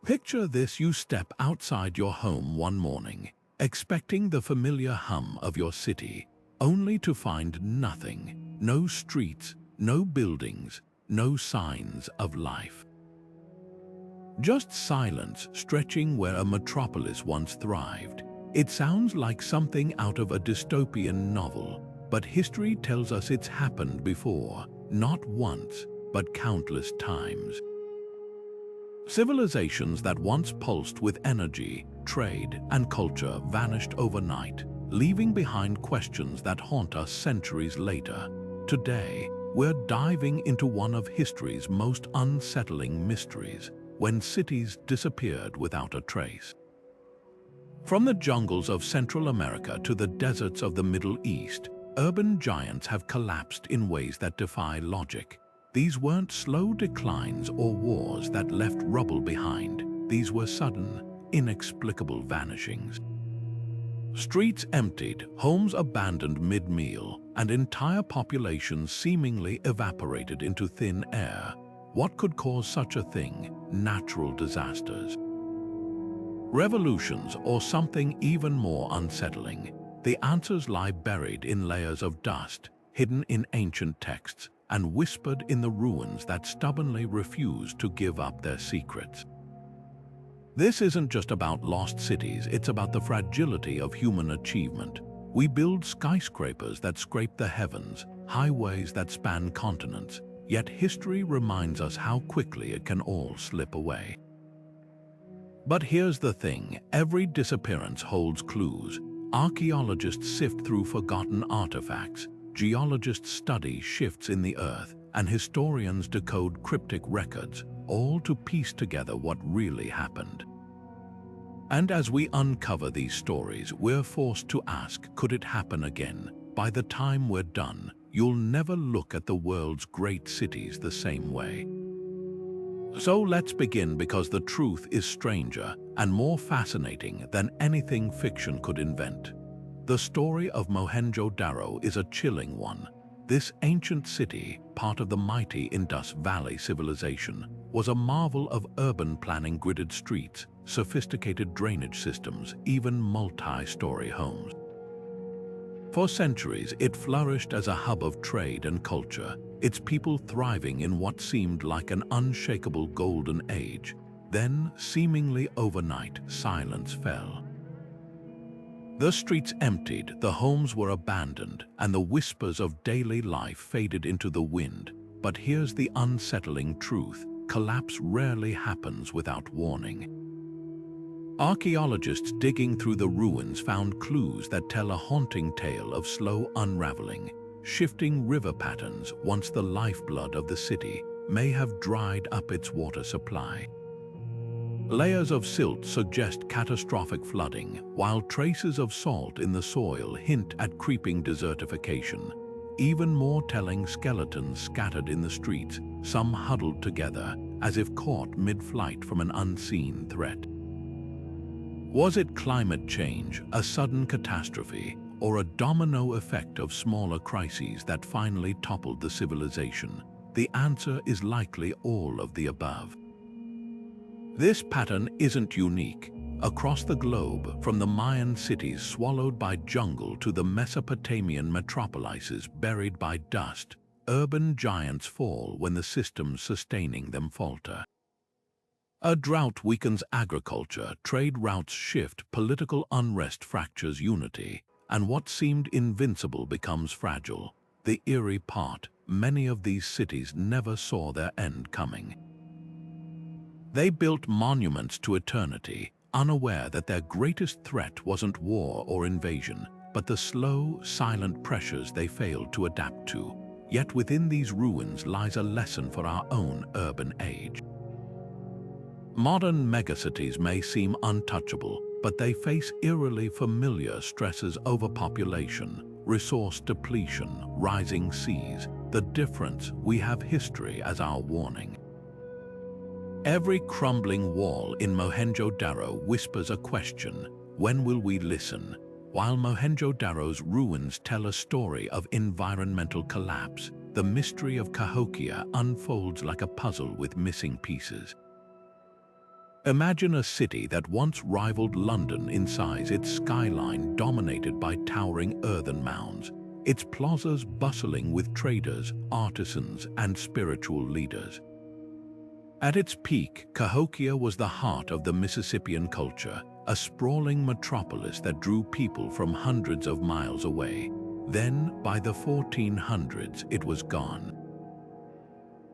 Picture this: you step outside your home one morning, expecting the familiar hum of your city, only to find nothing. No streets, no buildings, no signs of life. Just silence stretching where a metropolis once thrived. It sounds like something out of a dystopian novel, but history tells us it's happened before, not once, but countless times. Civilizations that once pulsed with energy, trade, and culture vanished overnight, leaving behind questions that haunt us centuries later. Today, we're diving into one of history's most unsettling mysteries: when cities disappeared without a trace. From the jungles of Central America to the deserts of the Middle East, urban giants have collapsed in ways that defy logic. These weren't slow declines or wars that left rubble behind. These were sudden, inexplicable vanishings. Streets emptied, homes abandoned mid-meal, and entire populations seemingly evaporated into thin air. What could cause such a thing? Natural disasters, revolutions, or something even more unsettling? The answers lie buried in layers of dust, hidden in ancient texts, and whispered in the ruins that stubbornly refuse to give up their secrets. This isn't just about lost cities, it's about the fragility of human achievement. We build skyscrapers that scrape the heavens, highways that span continents, yet history reminds us how quickly it can all slip away. But here's the thing: every disappearance holds clues. Archaeologists sift through forgotten artifacts, geologists study shifts in the earth, and historians decode cryptic records, all to piece together what really happened. And as we uncover these stories, we're forced to ask, could it happen again? By the time we're done, you'll never look at the world's great cities the same way. So let's begin, because the truth is stranger and more fascinating than anything fiction could invent. The story of Mohenjo-Daro is a chilling one. This ancient city, part of the mighty Indus Valley civilization, was a marvel of urban planning: gridded streets, sophisticated drainage systems, even multi-story homes. For centuries, it flourished as a hub of trade and culture, its people thriving in what seemed like an unshakable golden age. Then, seemingly overnight, silence fell. The streets emptied, the homes were abandoned, and the whispers of daily life faded into the wind. But here's the unsettling truth: collapse rarely happens without warning. Archaeologists digging through the ruins found clues that tell a haunting tale of slow unraveling. Shifting river patterns, once the lifeblood of the city, may have dried up its water supply. Layers of silt suggest catastrophic flooding, while traces of salt in the soil hint at creeping desertification. Even more telling, skeletons scattered in the streets, some huddled together, as if caught mid-flight from an unseen threat. Was it climate change, a sudden catastrophe, or a domino effect of smaller crises that finally toppled the civilization? The answer is likely all of the above. This pattern isn't unique. Across the globe, from the Mayan cities swallowed by jungle to the Mesopotamian metropolises buried by dust, urban giants fall when the systems sustaining them falter. A drought weakens agriculture, trade routes shift, political unrest fractures unity, and what seemed invincible becomes fragile. The eerie part: many of these cities never saw their end coming. They built monuments to eternity, unaware that their greatest threat wasn't war or invasion, but the slow, silent pressures they failed to adapt to. Yet within these ruins lies a lesson for our own urban age. Modern megacities may seem untouchable, but they face eerily familiar stresses: overpopulation, resource depletion, rising seas. The difference: we have history as our warning. Every crumbling wall in Mohenjo-Daro whispers a question: when will we listen? While Mohenjo-Daro's ruins tell a story of environmental collapse, the mystery of Cahokia unfolds like a puzzle with missing pieces. Imagine a city that once rivaled London in size, its skyline dominated by towering earthen mounds, its plazas bustling with traders, artisans, and spiritual leaders. At its peak, Cahokia was the heart of the Mississippian culture, a sprawling metropolis that drew people from hundreds of miles away. Then, by the 1400s, it was gone.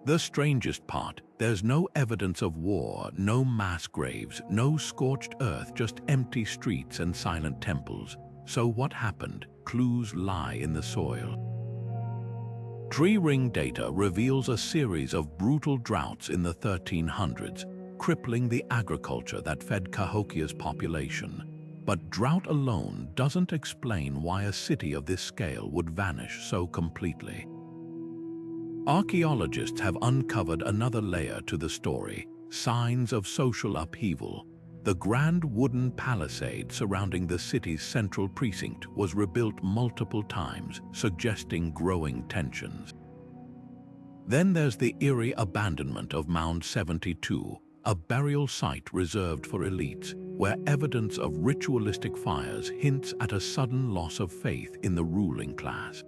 The strangest part, there's no evidence of war, no mass graves, no scorched earth, just empty streets and silent temples. So what happened? Clues lie in the soil. Tree ring data reveals a series of brutal droughts in the 1300s, crippling the agriculture that fed Cahokia's population. But drought alone doesn't explain why a city of this scale would vanish so completely. Archaeologists have uncovered another layer to the story, signs of social upheaval. The grand wooden palisade surrounding the city's central precinct was rebuilt multiple times, suggesting growing tensions. Then there's the eerie abandonment of Mound 72, a burial site reserved for elites, where evidence of ritualistic fires hints at a sudden loss of faith in the ruling class.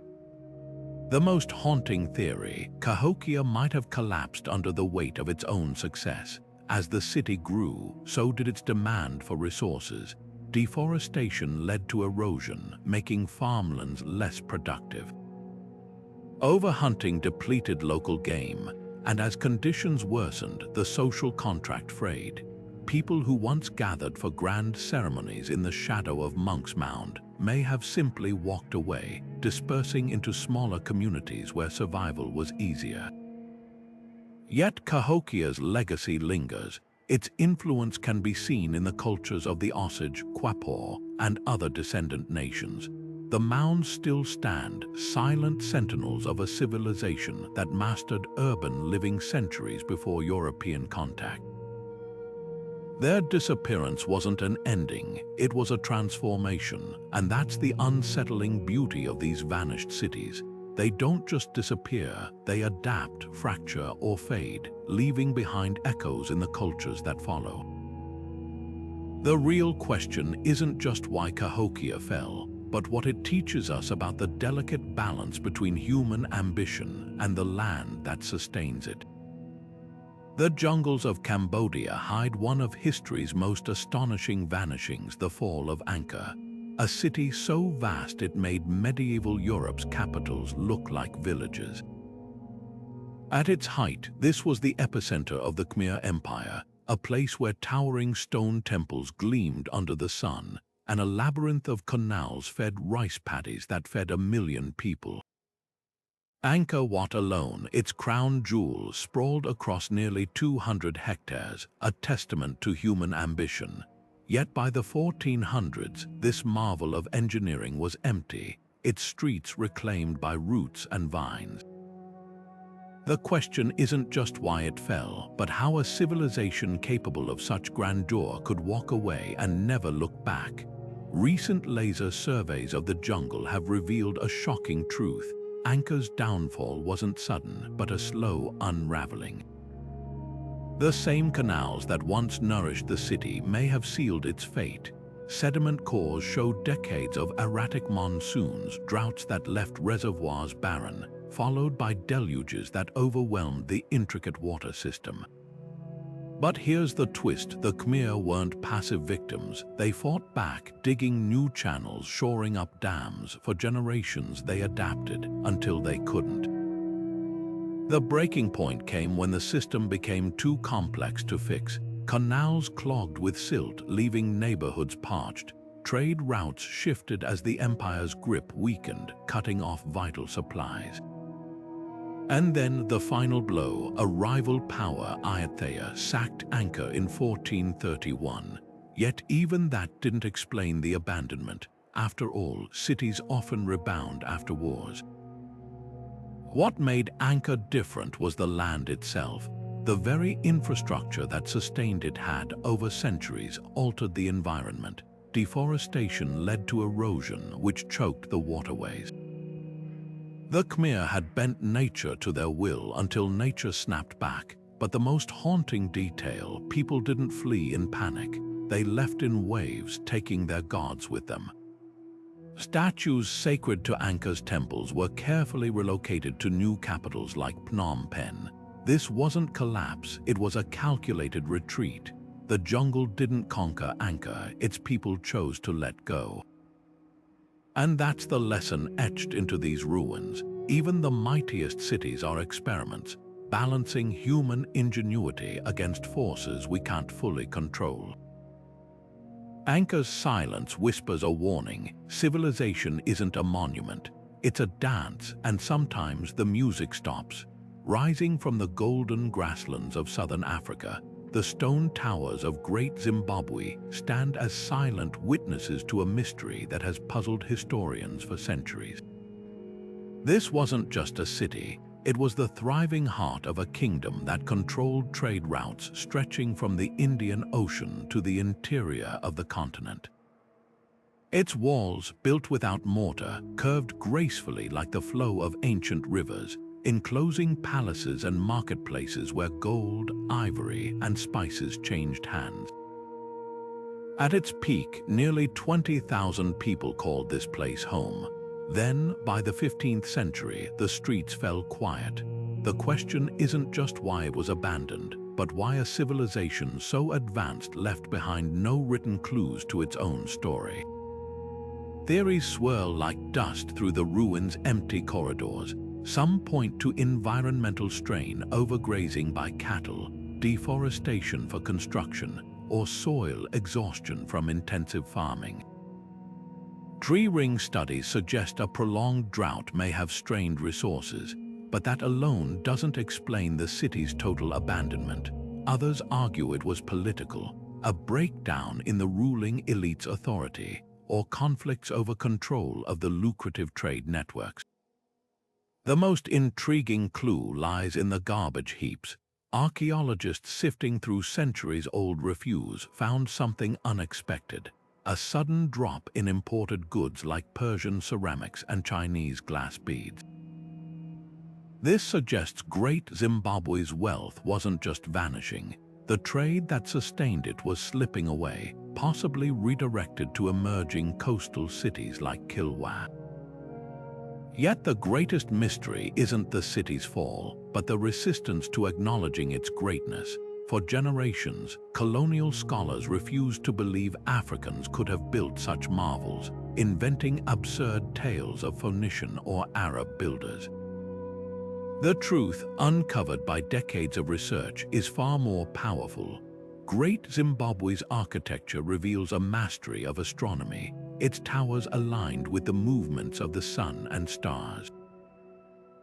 The most haunting theory, Cahokia might have collapsed under the weight of its own success. As the city grew, so did its demand for resources. Deforestation led to erosion, making farmlands less productive. Overhunting depleted local game, and as conditions worsened, the social contract frayed. People who once gathered for grand ceremonies in the shadow of Monk's Mound may have simply walked away, dispersing into smaller communities where survival was easier. Yet Cahokia's legacy lingers. Its influence can be seen in the cultures of the Osage, Quapaw, and other descendant nations. The mounds still stand, silent sentinels of a civilization that mastered urban living centuries before European contact. Their disappearance wasn't an ending, it was a transformation, and that's the unsettling beauty of these vanished cities. They don't just disappear, they adapt, fracture, or fade, leaving behind echoes in the cultures that follow. The real question isn't just why Cahokia fell, but what it teaches us about the delicate balance between human ambition and the land that sustains it. The jungles of Cambodia hide one of history's most astonishing vanishings, the Fall of Angkor, a city so vast it made medieval Europe's capitals look like villages. At its height, this was the epicenter of the Khmer Empire, a place where towering stone temples gleamed under the sun, and a labyrinth of canals fed rice paddies that fed 1 million people. Angkor Wat alone, its crown jewel, sprawled across nearly 200 hectares, a testament to human ambition. Yet by the 1400s, this marvel of engineering was empty, its streets reclaimed by roots and vines. The question isn't just why it fell, but how a civilization capable of such grandeur could walk away and never look back. Recent laser surveys of the jungle have revealed a shocking truth. Angkor's downfall wasn't sudden, but a slow unraveling. The same canals that once nourished the city may have sealed its fate. Sediment cores show decades of erratic monsoons, droughts that left reservoirs barren, followed by deluges that overwhelmed the intricate water system. But here's the twist: the Khmer weren't passive victims. They fought back, digging new channels, shoring up dams. For generations they adapted, until they couldn't. The breaking point came when the system became too complex to fix. Canals clogged with silt, leaving neighborhoods parched. Trade routes shifted as the empire's grip weakened, cutting off vital supplies. And then the final blow, a rival power, Ayutthaya, sacked Angkor in 1431. Yet even that didn't explain the abandonment. After all, cities often rebound after wars. What made Angkor different was the land itself. The very infrastructure that sustained it had, over centuries, altered the environment. Deforestation led to erosion, which choked the waterways. The Khmer had bent nature to their will until nature snapped back. But the most haunting detail, people didn't flee in panic. They left in waves, taking their gods with them. Statues sacred to Angkor's temples were carefully relocated to new capitals like Phnom Penh. This wasn't collapse, it was a calculated retreat. The jungle didn't conquer Angkor, its people chose to let go. And that's the lesson etched into these ruins. Even the mightiest cities are experiments, balancing human ingenuity against forces we can't fully control. Angkor's silence whispers a warning. Civilization isn't a monument, it's a dance, and sometimes the music stops. Rising from the golden grasslands of southern Africa, the stone towers of Great Zimbabwe stand as silent witnesses to a mystery that has puzzled historians for centuries. This wasn't just a city, it was the thriving heart of a kingdom that controlled trade routes stretching from the Indian Ocean to the interior of the continent. Its walls, built without mortar, curved gracefully like the flow of ancient rivers, enclosing palaces and marketplaces where gold, ivory, and spices changed hands. At its peak, nearly 20,000 people called this place home. Then, by the 15th century, the streets fell quiet. The question isn't just why it was abandoned, but why a civilization so advanced left behind no written clues to its own story. Theories swirl like dust through the ruins' empty corridors. Some point to environmental strain, overgrazing by cattle, deforestation for construction, or soil exhaustion from intensive farming. Tree ring studies suggest a prolonged drought may have strained resources, but that alone doesn't explain the city's total abandonment. Others argue it was political, a breakdown in the ruling elite's authority, or conflicts over control of the lucrative trade networks. The most intriguing clue lies in the garbage heaps. Archaeologists sifting through centuries-old refuse found something unexpected: a sudden drop in imported goods like Persian ceramics and Chinese glass beads. This suggests Great Zimbabwe's wealth wasn't just vanishing. The trade that sustained it was slipping away, possibly redirected to emerging coastal cities like Kilwa. Yet the greatest mystery isn't the city's fall, but the resistance to acknowledging its greatness. For generations, colonial scholars refused to believe Africans could have built such marvels, inventing absurd tales of Phoenician or Arab builders. The truth, uncovered by decades of research, is far more powerful. Great Zimbabwe's architecture reveals a mastery of astronomy, its towers aligned with the movements of the sun and stars.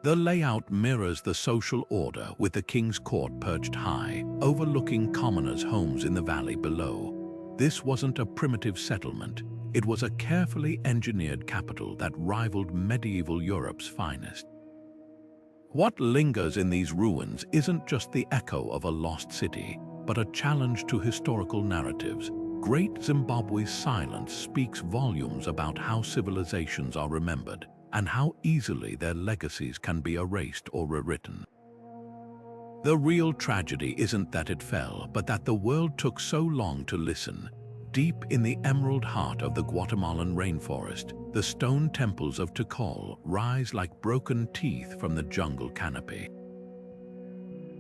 The layout mirrors the social order, with the king's court perched high, overlooking commoners' homes in the valley below. This wasn't a primitive settlement, it was a carefully engineered capital that rivaled medieval Europe's finest. What lingers in these ruins isn't just the echo of a lost city, but a challenge to historical narratives. Great Zimbabwe's silence speaks volumes about how civilizations are remembered and how easily their legacies can be erased or rewritten. The real tragedy isn't that it fell, but that the world took so long to listen. Deep in the emerald heart of the Guatemalan rainforest, the stone temples of Tikal rise like broken teeth from the jungle canopy.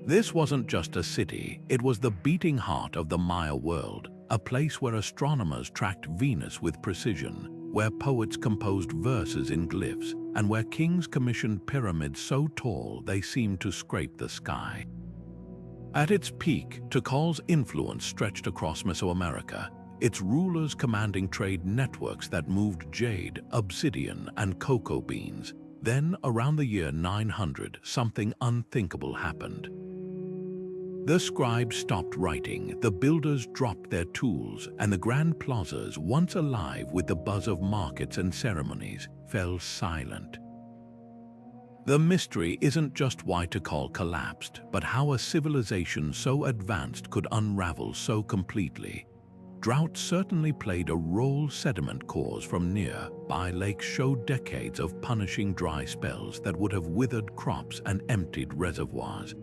This wasn't just a city, it was the beating heart of the Maya world, a place where astronomers tracked Venus with precision, where poets composed verses in glyphs, and where kings commissioned pyramids so tall they seemed to scrape the sky. At its peak, Tikal's influence stretched across Mesoamerica, its rulers commanding trade networks that moved jade, obsidian, and cocoa beans. Then, around the year 900, something unthinkable happened. The scribes stopped writing, the builders dropped their tools, and the grand plazas, once alive with the buzz of markets and ceremonies, fell silent. The mystery isn't just why Tikal collapsed, but how a civilization so advanced could unravel so completely. Drought certainly played a role. Sediment cores from nearby lakes showed decades of punishing dry spells that would have withered crops and emptied reservoirs.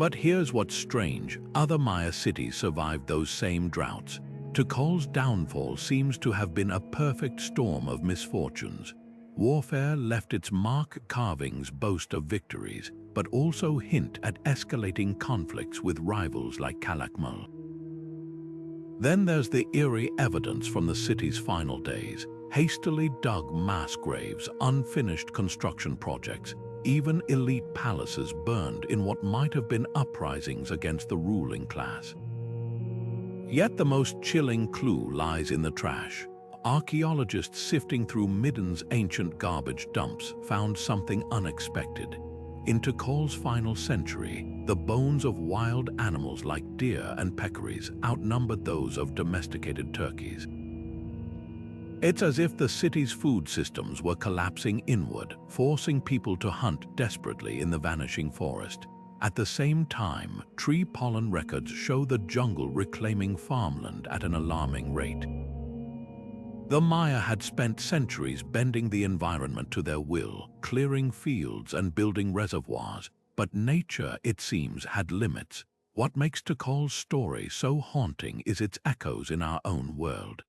But here's what's strange. Other Maya cities survived those same droughts. Tikal's downfall seems to have been a perfect storm of misfortunes. Warfare left its mark. Carvings boast of victories, but also hint at escalating conflicts with rivals like Calakmul. Then there's the eerie evidence from the city's final days. Hastily dug mass graves, unfinished construction projects, even elite palaces burned in what might have been uprisings against the ruling class. Yet the most chilling clue lies in the trash. Archaeologists sifting through Midden's ancient garbage dumps found something unexpected. In Tikal's final century, the bones of wild animals like deer and peccaries outnumbered those of domesticated turkeys. It's as if the city's food systems were collapsing inward, forcing people to hunt desperately in the vanishing forest. At the same time, tree pollen records show the jungle reclaiming farmland at an alarming rate. The Maya had spent centuries bending the environment to their will, clearing fields and building reservoirs, but nature, it seems, had limits. What makes Tikal's story so haunting is its echoes in our own world.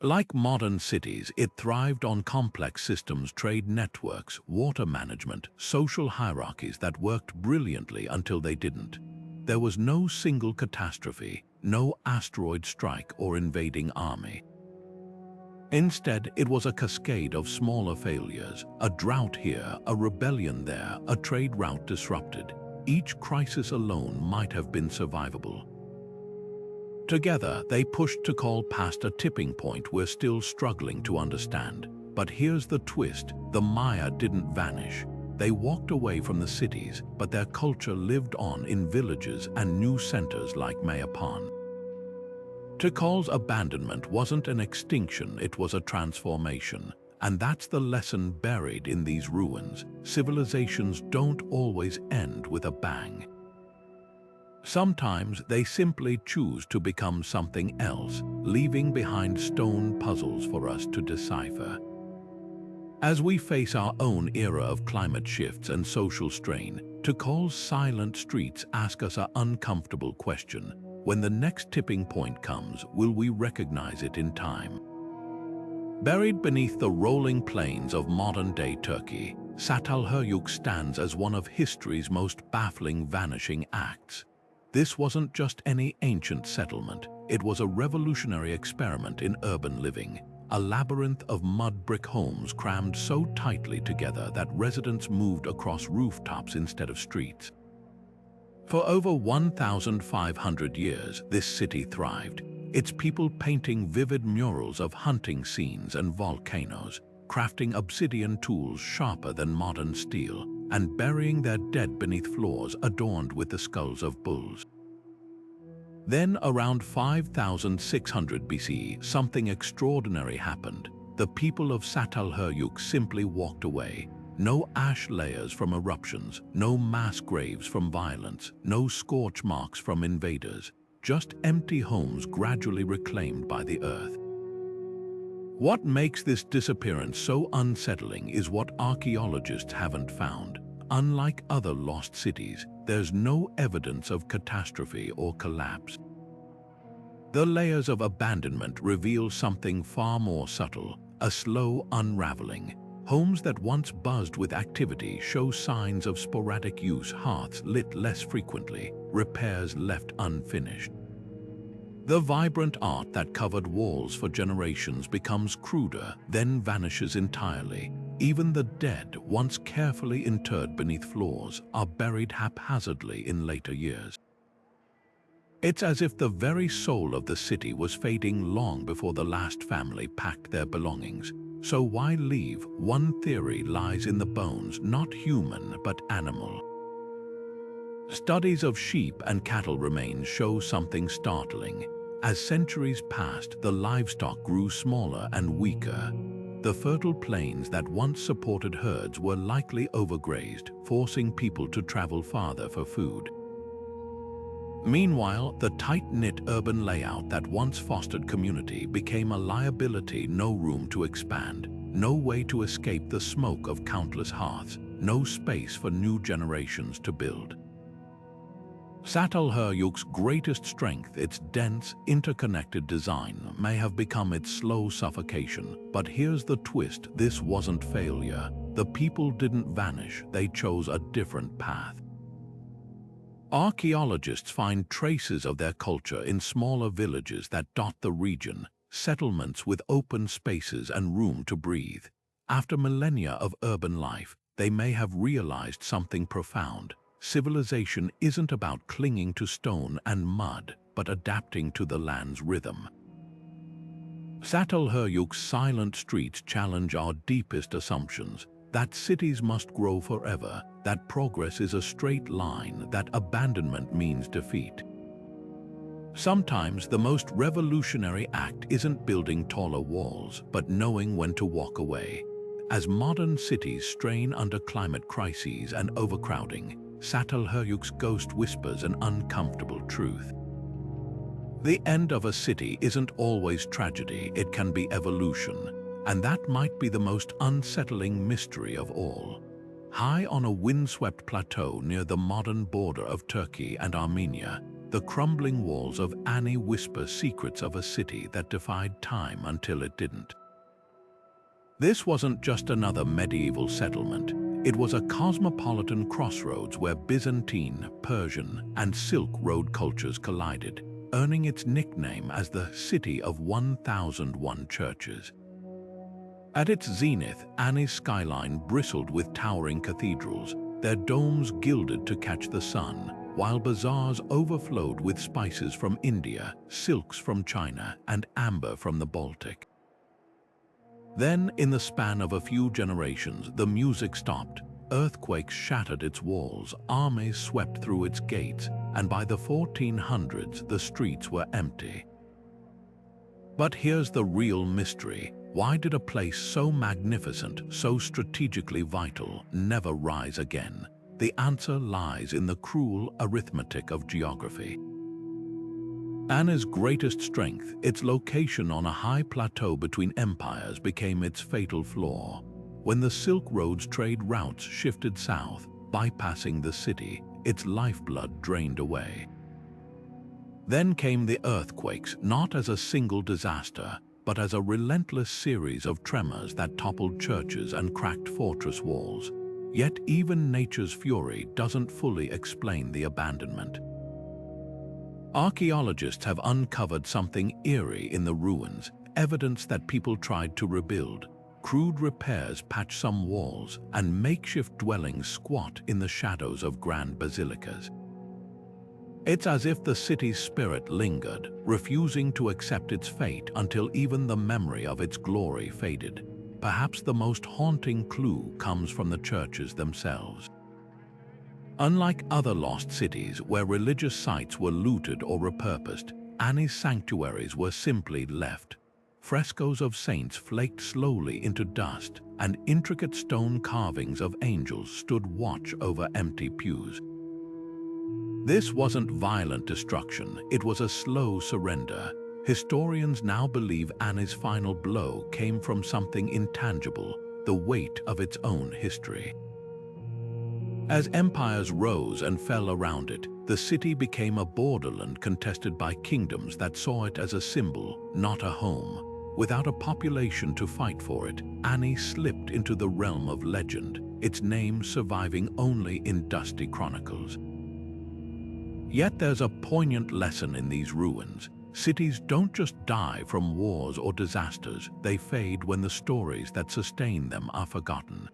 Like modern cities, it thrived on complex systems, trade networks, water management, social hierarchies that worked brilliantly until they didn't. There was no single catastrophe, no asteroid strike or invading army. Instead, it was a cascade of smaller failures, a drought here, a rebellion there, a trade route disrupted. Each crisis alone might have been survivable. Together, they pushed Tikal past a tipping point we're still struggling to understand. But here's the twist: the Maya didn't vanish. They walked away from the cities, but their culture lived on in villages and new centers like Mayapan. Tikal's abandonment wasn't an extinction, it was a transformation. And that's the lesson buried in these ruins. Civilizations don't always end with a bang. Sometimes they simply choose to become something else, leaving behind stone puzzles for us to decipher. As we face our own era of climate shifts and social strain, Tikal's silent streets ask us an uncomfortable question. When the next tipping point comes, will we recognize it in time? Buried beneath the rolling plains of modern-day Turkey, Çatalhöyük stands as one of history's most baffling vanishing acts. This wasn't just any ancient settlement, it was a revolutionary experiment in urban living, a labyrinth of mud brick homes crammed so tightly together that residents moved across rooftops instead of streets. For over 1,500 years, this city thrived, its people painting vivid murals of hunting scenes and volcanoes, crafting obsidian tools sharper than modern steel, and burying their dead beneath floors adorned with the skulls of bulls. Then, around 5,600 BC, something extraordinary happened. The people of Çatalhöyük simply walked away. No ash layers from eruptions, no mass graves from violence, no scorch marks from invaders, just empty homes gradually reclaimed by the earth. What makes this disappearance so unsettling is what archaeologists haven't found. Unlike other lost cities, there's no evidence of catastrophe or collapse. The layers of abandonment reveal something far more subtle, a slow unraveling. Homes that once buzzed with activity show signs of sporadic use, hearths lit less frequently, repairs left unfinished. The vibrant art that covered walls for generations becomes cruder, then vanishes entirely. Even the dead, once carefully interred beneath floors, are buried haphazardly in later years. It's as if the very soul of the city was fading long before the last family packed their belongings. So why leave? One theory lies in the bones, not human but animal. Studies of sheep and cattle remains show something startling. As centuries passed, the livestock grew smaller and weaker. The fertile plains that once supported herds were likely overgrazed, forcing people to travel farther for food. Meanwhile, the tight-knit urban layout that once fostered community became a liability, no room to expand, no way to escape the smoke of countless hearths, no space for new generations to build. Çatalhöyük's greatest strength, its dense, interconnected design, may have become its slow suffocation. But here's the twist: this wasn't failure. The people didn't vanish, they chose a different path. Archaeologists find traces of their culture in smaller villages that dot the region, settlements with open spaces and room to breathe. After millennia of urban life, they may have realized something profound. Civilization isn't about clinging to stone and mud, but adapting to the land's rhythm. Çatalhöyük's silent streets challenge our deepest assumptions, that cities must grow forever, that progress is a straight line, that abandonment means defeat. Sometimes the most revolutionary act isn't building taller walls, but knowing when to walk away. As modern cities strain under climate crises and overcrowding, Çatalhöyük's ghost whispers an uncomfortable truth. The end of a city isn't always tragedy, it can be evolution, and that might be the most unsettling mystery of all. High on a windswept plateau near the modern border of Turkey and Armenia, the crumbling walls of Ani whisper secrets of a city that defied time until it didn't. This wasn't just another medieval settlement. It was a cosmopolitan crossroads where Byzantine, Persian, and Silk Road cultures collided, earning its nickname as the City of 1001 Churches. At its zenith, Ani's skyline bristled with towering cathedrals, their domes gilded to catch the sun, while bazaars overflowed with spices from India, silks from China, and amber from the Baltic. Then, in the span of a few generations, the music stopped, earthquakes shattered its walls, armies swept through its gates, and by the 1400s the streets were empty. But here's the real mystery. Why did a place so magnificent, so strategically vital, never rise again? The answer lies in the cruel arithmetic of geography. Ani's greatest strength, its location on a high plateau between empires, became its fatal flaw. When the Silk Road's trade routes shifted south, bypassing the city, its lifeblood drained away. Then came the earthquakes, not as a single disaster, but as a relentless series of tremors that toppled churches and cracked fortress walls. Yet even nature's fury doesn't fully explain the abandonment. Archaeologists have uncovered something eerie in the ruins, evidence that people tried to rebuild. Crude repairs patch some walls, and makeshift dwellings squat in the shadows of grand basilicas. It's as if the city's spirit lingered, refusing to accept its fate until even the memory of its glory faded. Perhaps the most haunting clue comes from the churches themselves. Unlike other lost cities where religious sites were looted or repurposed, Ani's sanctuaries were simply left. Frescoes of saints flaked slowly into dust, and intricate stone carvings of angels stood watch over empty pews. This wasn't violent destruction, it was a slow surrender. Historians now believe Ani's final blow came from something intangible, the weight of its own history. As empires rose and fell around it, the city became a borderland contested by kingdoms that saw it as a symbol, not a home. Without a population to fight for it, Ani slipped into the realm of legend, its name surviving only in dusty chronicles. Yet there's a poignant lesson in these ruins. Cities don't just die from wars or disasters, they fade when the stories that sustain them are forgotten.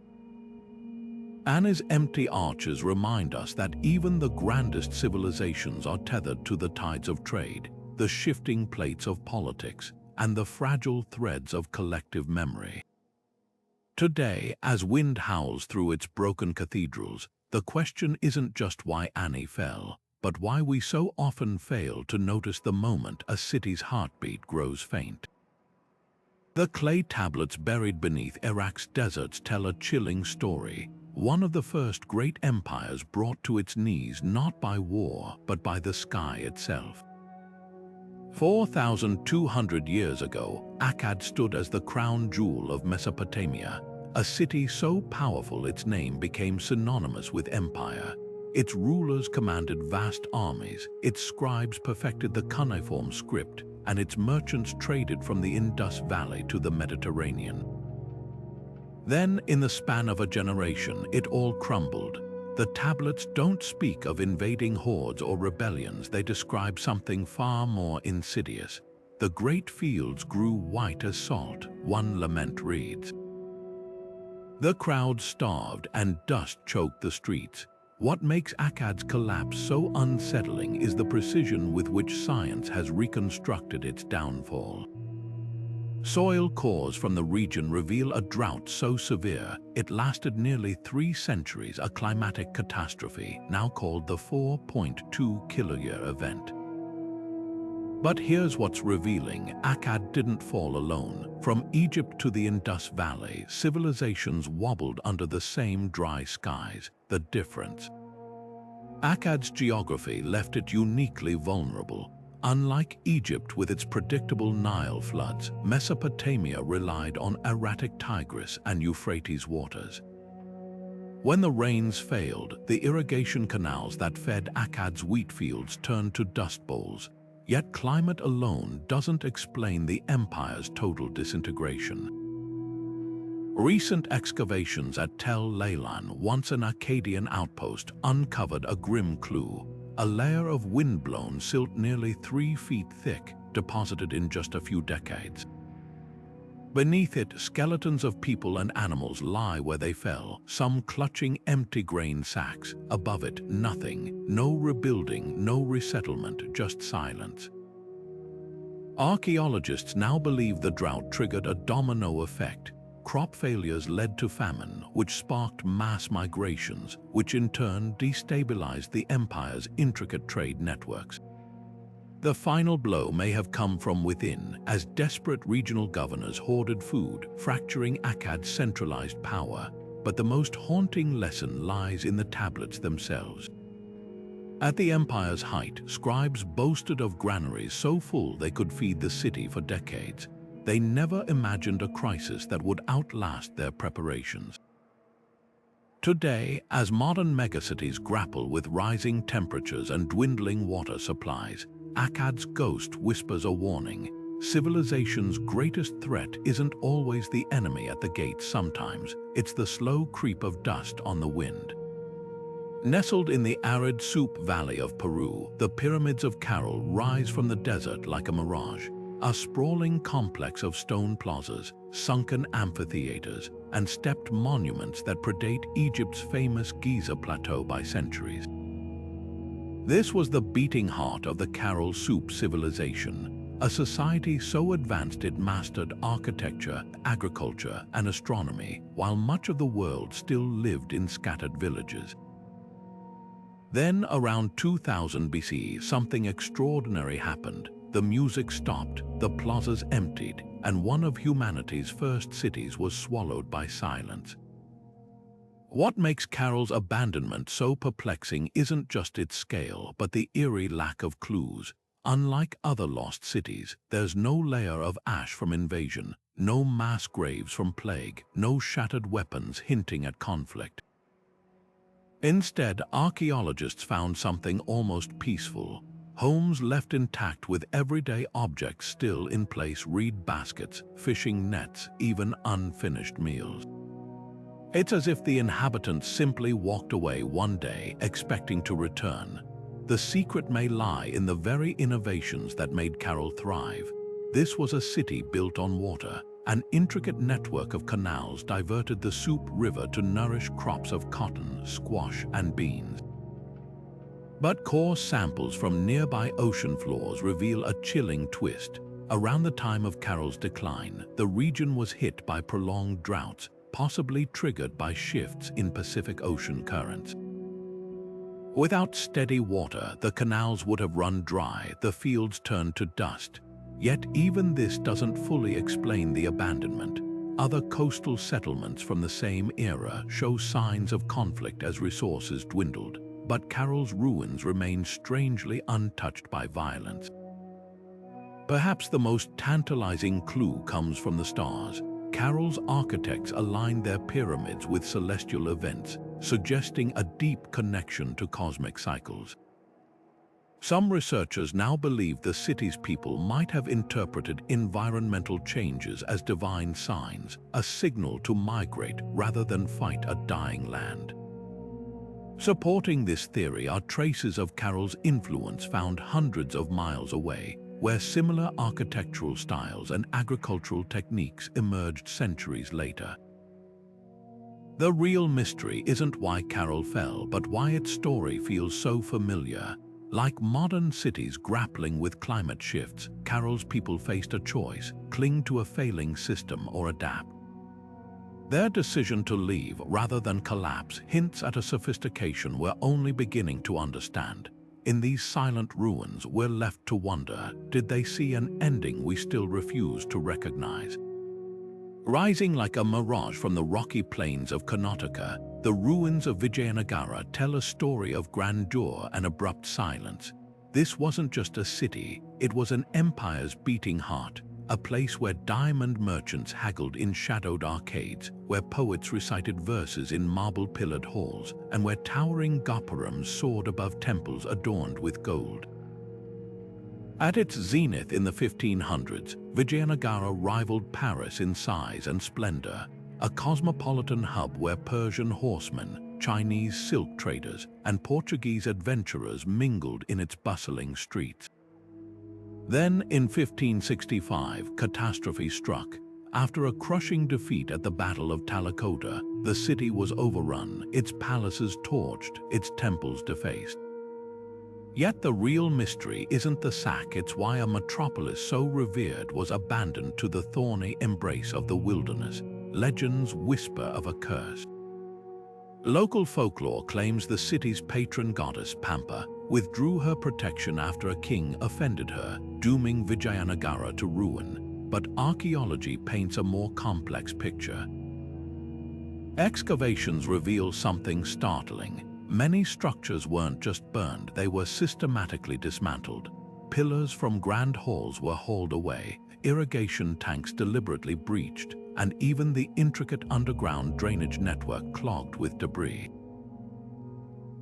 Ani's empty arches remind us that even the grandest civilizations are tethered to the tides of trade, the shifting plates of politics, and the fragile threads of collective memory. Today, as wind howls through its broken cathedrals, the question isn't just why Ani fell, but why we so often fail to notice the moment a city's heartbeat grows faint. The clay tablets buried beneath Iraq's deserts tell a chilling story. One of the first great empires brought to its knees not by war, but by the sky itself. 4,200 years ago, Akkad stood as the crown jewel of Mesopotamia, a city so powerful its name became synonymous with empire. Its rulers commanded vast armies, its scribes perfected the cuneiform script, and its merchants traded from the Indus Valley to the Mediterranean. Then, in the span of a generation, it all crumbled. The tablets don't speak of invading hordes or rebellions, they describe something far more insidious. The great fields grew white as salt, one lament reads. The crowd starved and dust choked the streets. What makes Akkad's collapse so unsettling is the precision with which science has reconstructed its downfall. Soil cores from the region reveal a drought so severe it lasted nearly 3 centuries, a climatic catastrophe now called the 4.2 kiloyear event. But here's what's revealing. Akkad didn't fall alone. From Egypt to the Indus Valley, civilizations wobbled under the same dry skies. The difference: Akkad's geography left it uniquely vulnerable. Unlike Egypt with its predictable Nile floods, Mesopotamia relied on erratic Tigris and Euphrates waters. When the rains failed, the irrigation canals that fed Akkad's wheat fields turned to dust bowls. Yet climate alone doesn't explain the empire's total disintegration. Recent excavations at Tel Leilan, once an Akkadian outpost, uncovered a grim clue: a layer of wind-blown silt nearly 3 feet thick, deposited in just a few decades. Beneath it, skeletons of people and animals lie where they fell, some clutching empty grain sacks. Above it, nothing. No rebuilding, no resettlement, just silence. Archaeologists now believe the drought triggered a domino effect. Crop failures led to famine, which sparked mass migrations, which in turn destabilized the empire's intricate trade networks. The final blow may have come from within, as desperate regional governors hoarded food, fracturing Akkad's centralized power. But the most haunting lesson lies in the tablets themselves. At the empire's height, scribes boasted of granaries so full they could feed the city for decades. They never imagined a crisis that would outlast their preparations. Today, as modern megacities grapple with rising temperatures and dwindling water supplies, Akkad's ghost whispers a warning. Civilization's greatest threat isn't always the enemy at the gate. Sometimes it's the slow creep of dust on the wind. Nestled in the arid Soup Valley of Peru, the pyramids of Caral rise from the desert like a mirage, a sprawling complex of stone plazas, sunken amphitheaters, and stepped monuments that predate Egypt's famous Giza Plateau by centuries. This was the beating heart of the Caral Soup civilization, a society so advanced it mastered architecture, agriculture, and astronomy, while much of the world still lived in scattered villages. Then, around 2000 BC, something extraordinary happened. The music stopped, the plazas emptied, and one of humanity's first cities was swallowed by silence. What makes Caral's abandonment so perplexing isn't just its scale, but the eerie lack of clues. Unlike other lost cities, there's no layer of ash from invasion, no mass graves from plague, no shattered weapons hinting at conflict. Instead, archaeologists found something almost peaceful. Homes left intact with everyday objects still in place: reed baskets, fishing nets, even unfinished meals. It's as if the inhabitants simply walked away one day, expecting to return. The secret may lie in the very innovations that made Caral thrive. This was a city built on water. An intricate network of canals diverted the Soup River to nourish crops of cotton, squash, and beans. But core samples from nearby ocean floors reveal a chilling twist. Around the time of Caral's decline, the region was hit by prolonged droughts, possibly triggered by shifts in Pacific Ocean currents. Without steady water, the canals would have run dry, the fields turned to dust. Yet even this doesn't fully explain the abandonment. Other coastal settlements from the same era show signs of conflict as resources dwindled, but Caral's ruins remain strangely untouched by violence. Perhaps the most tantalizing clue comes from the stars. Caral's architects aligned their pyramids with celestial events, suggesting a deep connection to cosmic cycles. Some researchers now believe the city's people might have interpreted environmental changes as divine signs, a signal to migrate rather than fight a dying land. Supporting this theory are traces of Carol's influence found hundreds of miles away, where similar architectural styles and agricultural techniques emerged centuries later. The real mystery isn't why Carol fell, but why its story feels so familiar. Like modern cities grappling with climate shifts, Carol's people faced a choice: cling to a failing system or adapt. Their decision to leave rather than collapse hints at a sophistication we're only beginning to understand. In these silent ruins, we're left to wonder, did they see an ending we still refuse to recognize? Rising like a mirage from the rocky plains of Karnataka, the ruins of Vijayanagara tell a story of grandeur and abrupt silence. This wasn't just a city, it was an empire's beating heart, a place where diamond merchants haggled in shadowed arcades, where poets recited verses in marble-pillared halls, and where towering gopurams soared above temples adorned with gold. At its zenith in the 1500s, Vijayanagara rivaled Paris in size and splendor, a cosmopolitan hub where Persian horsemen, Chinese silk traders, and Portuguese adventurers mingled in its bustling streets. Then, in 1565, catastrophe struck. After a crushing defeat at the Battle of Talakota, the city was overrun, its palaces torched, its temples defaced. Yet the real mystery isn't the sack, it's why a metropolis so revered was abandoned to the thorny embrace of the wilderness. Legends whisper of a curse. Local folklore claims the city's patron goddess, Pampa, withdrew her protection after a king offended her, dooming Vijayanagara to ruin. But archaeology paints a more complex picture. Excavations reveal something startling. Many structures weren't just burned, they were systematically dismantled. Pillars from grand halls were hauled away, irrigation tanks deliberately breached, and even the intricate underground drainage network clogged with debris.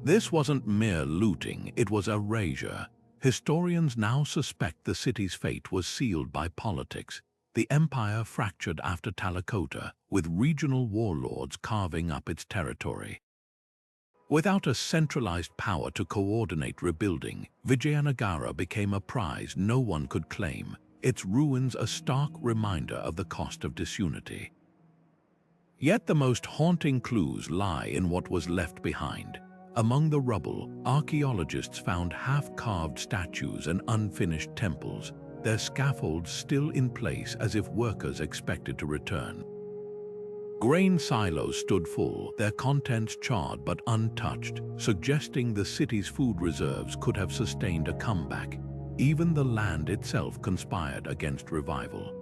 This wasn't mere looting, it was erasure. Historians now suspect the city's fate was sealed by politics. The empire fractured after Talakota, with regional warlords carving up its territory. Without a centralized power to coordinate rebuilding, Vijayanagara became a prize no one could claim, its ruins a stark reminder of the cost of disunity. Yet the most haunting clues lie in what was left behind. Among the rubble, archaeologists found half-carved statues and unfinished temples, their scaffolds still in place as if workers expected to return. Grain silos stood full, their contents charred but untouched, suggesting the city's food reserves could have sustained a comeback. Even the land itself conspired against revival.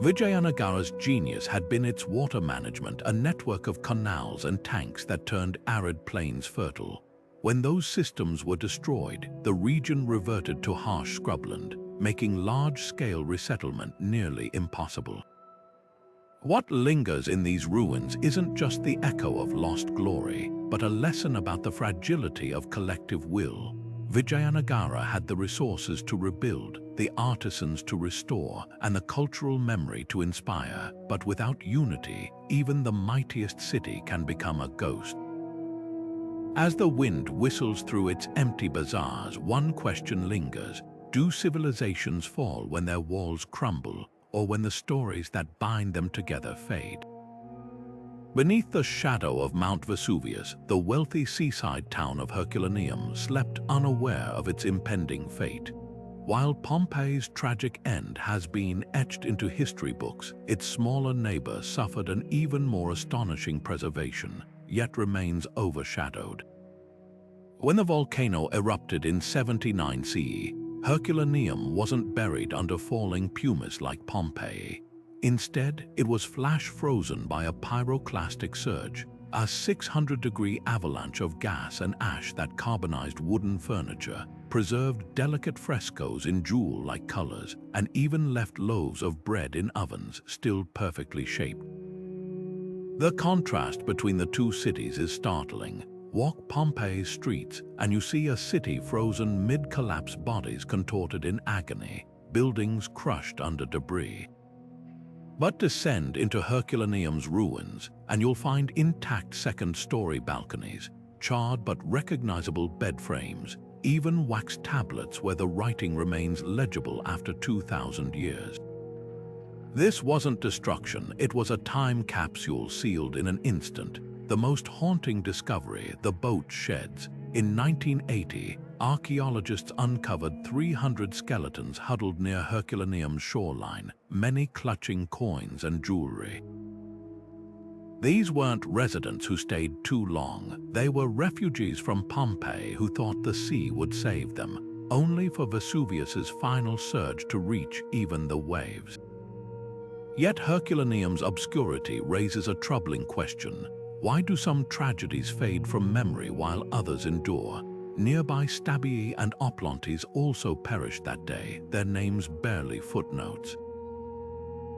Vijayanagara's genius had been its water management, a network of canals and tanks that turned arid plains fertile. When those systems were destroyed, the region reverted to harsh scrubland, making large-scale resettlement nearly impossible. What lingers in these ruins isn't just the echo of lost glory, but a lesson about the fragility of collective will. Vijayanagara had the resources to rebuild, the artisans to restore, and the cultural memory to inspire, but without unity, even the mightiest city can become a ghost. As the wind whistles through its empty bazaars, one question lingers: do civilizations fall when their walls crumble, or when the stories that bind them together fade? Beneath the shadow of Mount Vesuvius, the wealthy seaside town of Herculaneum slept unaware of its impending fate. While Pompeii's tragic end has been etched into history books, its smaller neighbor suffered an even more astonishing preservation, yet remains overshadowed. When the volcano erupted in 79 CE, Herculaneum wasn't buried under falling pumice like Pompeii. Instead, it was flash-frozen by a pyroclastic surge, a 600-degree avalanche of gas and ash that carbonized wooden furniture, preserved delicate frescoes in jewel-like colors, and even left loaves of bread in ovens still perfectly shaped. The contrast between the two cities is startling. Walk Pompeii's streets and you see a city frozen mid-collapse, bodies contorted in agony, buildings crushed under debris. But descend into Herculaneum's ruins and you'll find intact second-story balconies, charred but recognizable bed frames, even wax tablets where the writing remains legible after 2,000 years. This wasn't destruction, it was a time capsule sealed in an instant. The most haunting discovery, the boat sheds. In 1980, archaeologists uncovered 300 skeletons huddled near Herculaneum's shoreline, many clutching coins and jewelry. These weren't residents who stayed too long. They were refugees from Pompeii who thought the sea would save them, only for Vesuvius's final surge to reach even the waves. Yet Herculaneum's obscurity raises a troubling question. Why do some tragedies fade from memory while others endure? Nearby Stabii and Oplontes also perished that day, their names barely footnotes.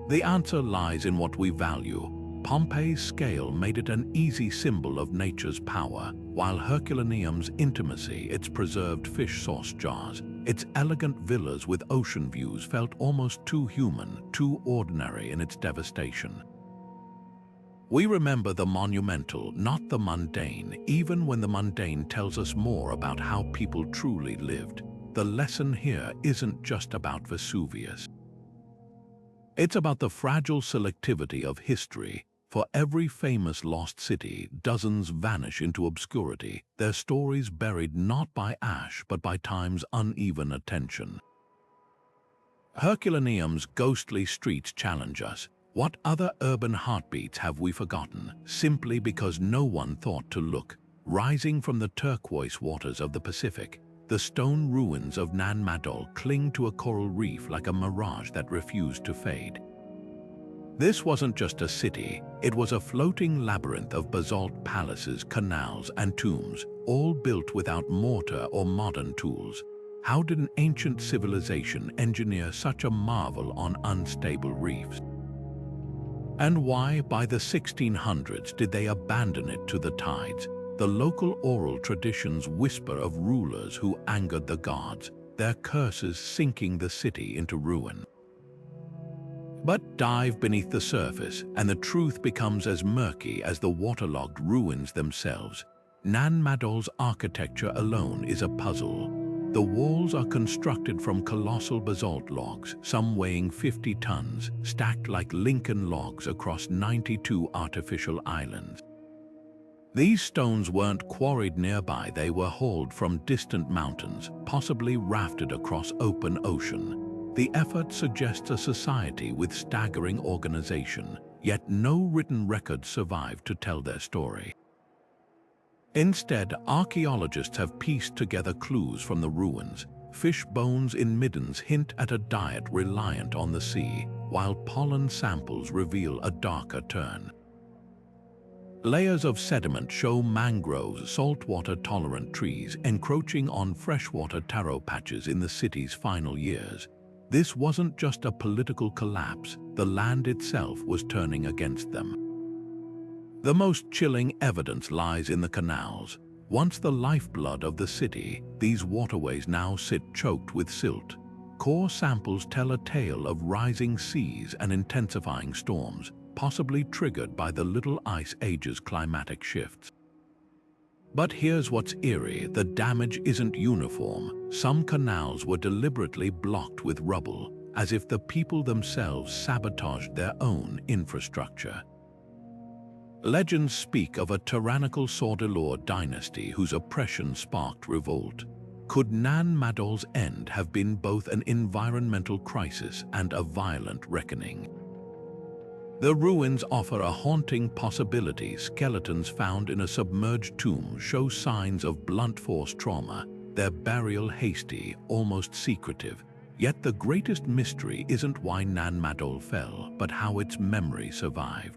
The answer lies in what we value. Pompeii's scale made it an easy symbol of nature's power, while Herculaneum's intimacy, its preserved fish sauce jars, its elegant villas with ocean views felt almost too human, too ordinary in its devastation. We remember the monumental, not the mundane, even when the mundane tells us more about how people truly lived. The lesson here isn't just about Vesuvius. It's about the fragile selectivity of history. For every famous lost city, dozens vanish into obscurity, their stories buried not by ash but by time's uneven attention. Herculaneum's ghostly streets challenge us. What other urban heartbeats have we forgotten, simply because no one thought to look? Rising from the turquoise waters of the Pacific, the stone ruins of Nan Madol cling to a coral reef like a mirage that refused to fade. This wasn't just a city, it was a floating labyrinth of basalt palaces, canals, and tombs, all built without mortar or modern tools. How did an ancient civilization engineer such a marvel on unstable reefs? And why, by the 1600s, did they abandon it to the tides? The local oral traditions whisper of rulers who angered the gods, their curses sinking the city into ruin. But dive beneath the surface, and the truth becomes as murky as the waterlogged ruins themselves. Nan Madol's architecture alone is a puzzle. The walls are constructed from colossal basalt logs, some weighing 50 tons, stacked like Lincoln logs across 92 artificial islands. These stones weren't quarried nearby, they were hauled from distant mountains, possibly rafted across open ocean. The effort suggests a society with staggering organization, yet no written records survive to tell their story. Instead, archaeologists have pieced together clues from the ruins. Fish bones in middens hint at a diet reliant on the sea, while pollen samples reveal a darker turn. Layers of sediment show mangroves, saltwater-tolerant trees encroaching on freshwater taro patches in the city's final years. This wasn't just a political collapse, the land itself was turning against them. The most chilling evidence lies in the canals. Once the lifeblood of the city, these waterways now sit choked with silt. Core samples tell a tale of rising seas and intensifying storms, possibly triggered by the Little Ice Age's climatic shifts. But here's what's eerie, the damage isn't uniform. Some canals were deliberately blocked with rubble, as if the people themselves sabotaged their own infrastructure. Legends speak of a tyrannical Sordelor dynasty whose oppression sparked revolt. Could Nan Madol's end have been both an environmental crisis and a violent reckoning? The ruins offer a haunting possibility. Skeletons found in a submerged tomb show signs of blunt force trauma, their burial hasty, almost secretive. Yet the greatest mystery isn't why Nan Madol fell, but how its memory survived.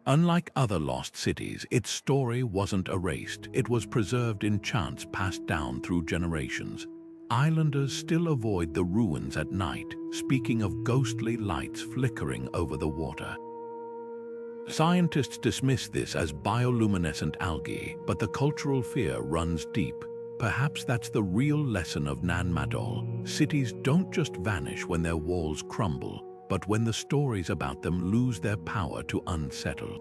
Unlike other lost cities, its story wasn't erased. It was preserved in chants passed down through generations. Islanders still avoid the ruins at night, speaking of ghostly lights flickering over the water. Scientists dismiss this as bioluminescent algae, but the cultural fear runs deep. Perhaps that's the real lesson of Nan Madol. Cities don't just vanish when their walls crumble, but when the stories about them lose their power to unsettle.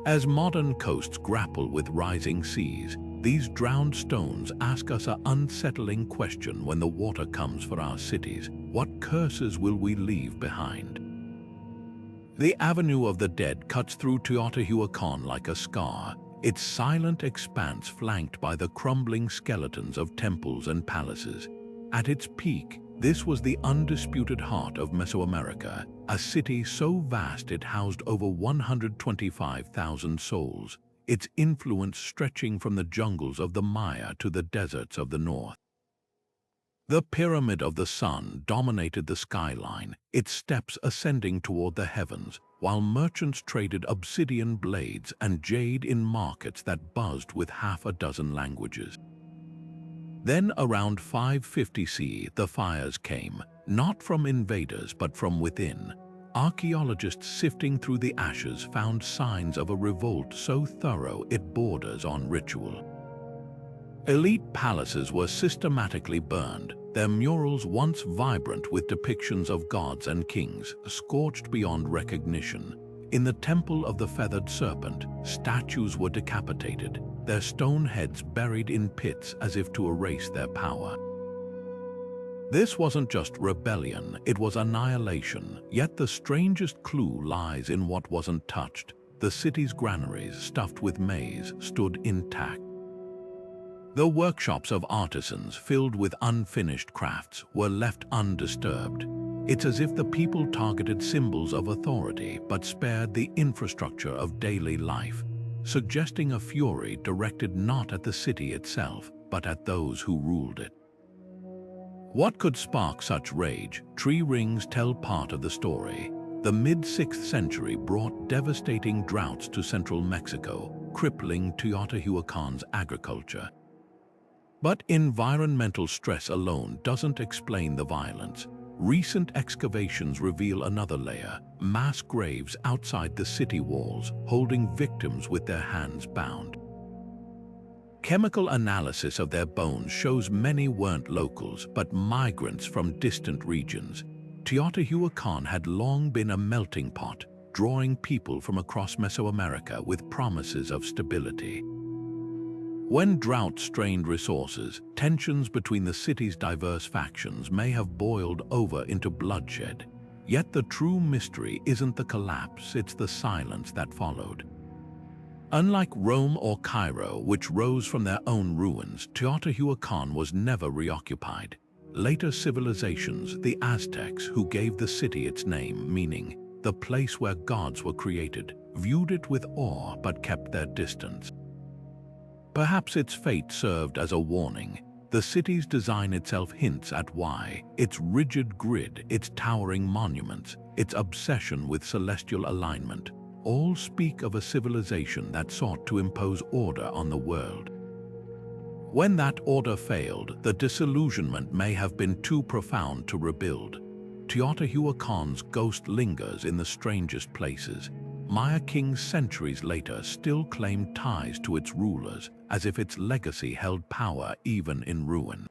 As modern coasts grapple with rising seas, these drowned stones ask us an unsettling question when the water comes for our cities. What curses will we leave behind? The Avenue of the Dead cuts through Teotihuacan like a scar, its silent expanse flanked by the crumbling skeletons of temples and palaces. At its peak, this was the undisputed heart of Mesoamerica, a city so vast it housed over 125,000 souls, its influence stretching from the jungles of the Maya to the deserts of the north. The Pyramid of the Sun dominated the skyline, its steps ascending toward the heavens, while merchants traded obsidian blades and jade in markets that buzzed with half a dozen languages. Then around 550 CE, the fires came, not from invaders but from within. Archaeologists sifting through the ashes found signs of a revolt so thorough it borders on ritual. Elite palaces were systematically burned, their murals once vibrant with depictions of gods and kings, scorched beyond recognition. In the Temple of the Feathered Serpent, statues were decapitated, their stone heads buried in pits as if to erase their power. This wasn't just rebellion, it was annihilation, yet the strangest clue lies in what wasn't touched. The city's granaries, stuffed with maize, stood intact. The workshops of artisans filled with unfinished crafts were left undisturbed. It's as if the people targeted symbols of authority but spared the infrastructure of daily life, suggesting a fury directed not at the city itself, but at those who ruled it. What could spark such rage? Tree rings tell part of the story. The mid-6th century brought devastating droughts to central Mexico, crippling Teotihuacan's agriculture. But environmental stress alone doesn't explain the violence. Recent excavations reveal another layer, mass graves outside the city walls, holding victims with their hands bound. Chemical analysis of their bones shows many weren't locals, but migrants from distant regions. Teotihuacan had long been a melting pot, drawing people from across Mesoamerica with promises of stability. When drought strained resources, tensions between the city's diverse factions may have boiled over into bloodshed. Yet the true mystery isn't the collapse, it's the silence that followed. Unlike Rome or Cairo, which rose from their own ruins, Teotihuacan was never reoccupied. Later civilizations, the Aztecs, who gave the city its name, meaning the place where gods were created, viewed it with awe but kept their distance. Perhaps its fate served as a warning. The city's design itself hints at why. Its rigid grid, its towering monuments, its obsession with celestial alignment, all speak of a civilization that sought to impose order on the world. When that order failed, the disillusionment may have been too profound to rebuild. Teotihuacan's ghost lingers in the strangest places. Maya kings centuries later still claim ties to its rulers, as if its legacy held power even in ruin.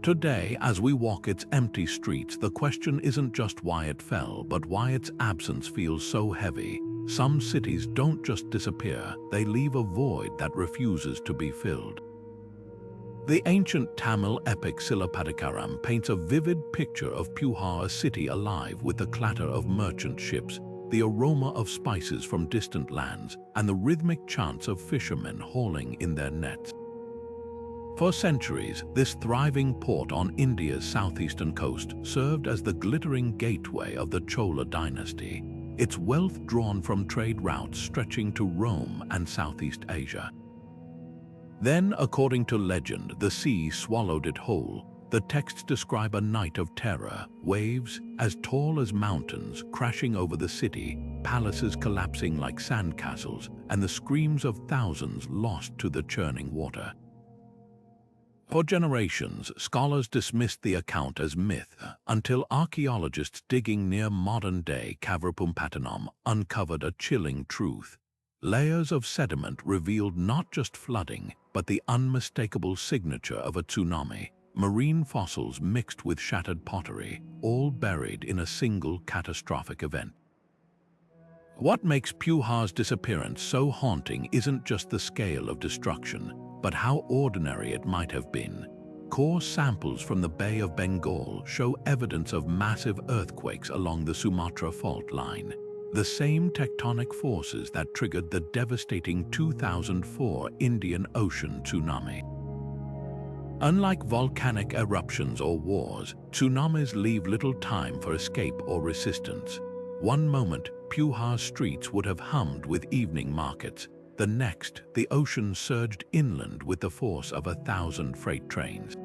Today, as we walk its empty streets, the question isn't just why it fell, but why its absence feels so heavy. Some cities don't just disappear, they leave a void that refuses to be filled. The ancient Tamil epic Silappatikaram paints a vivid picture of Puyar, a city alive with the clatter of merchant ships, the aroma of spices from distant lands, and the rhythmic chants of fishermen hauling in their nets. For centuries, this thriving port on India's southeastern coast served as the glittering gateway of the Chola dynasty, its wealth drawn from trade routes stretching to Rome and Southeast Asia. Then, according to legend, the sea swallowed it whole. The texts describe a night of terror, waves as tall as mountains crashing over the city, palaces collapsing like sandcastles, and the screams of thousands lost to the churning water. For generations, scholars dismissed the account as myth until archaeologists digging near modern-day Kavrapumpattanam uncovered a chilling truth. Layers of sediment revealed not just flooding, but the unmistakable signature of a tsunami. Marine fossils mixed with shattered pottery, all buried in a single catastrophic event. What makes Puyar's disappearance so haunting isn't just the scale of destruction, but how ordinary it might have been. Core samples from the Bay of Bengal show evidence of massive earthquakes along the Sumatra fault line, the same tectonic forces that triggered the devastating 2004 Indian Ocean tsunami. Unlike volcanic eruptions or wars, tsunamis leave little time for escape or resistance. One moment, Puyar's streets would have hummed with evening markets. The next, the ocean surged inland with the force of 1,000 freight trains.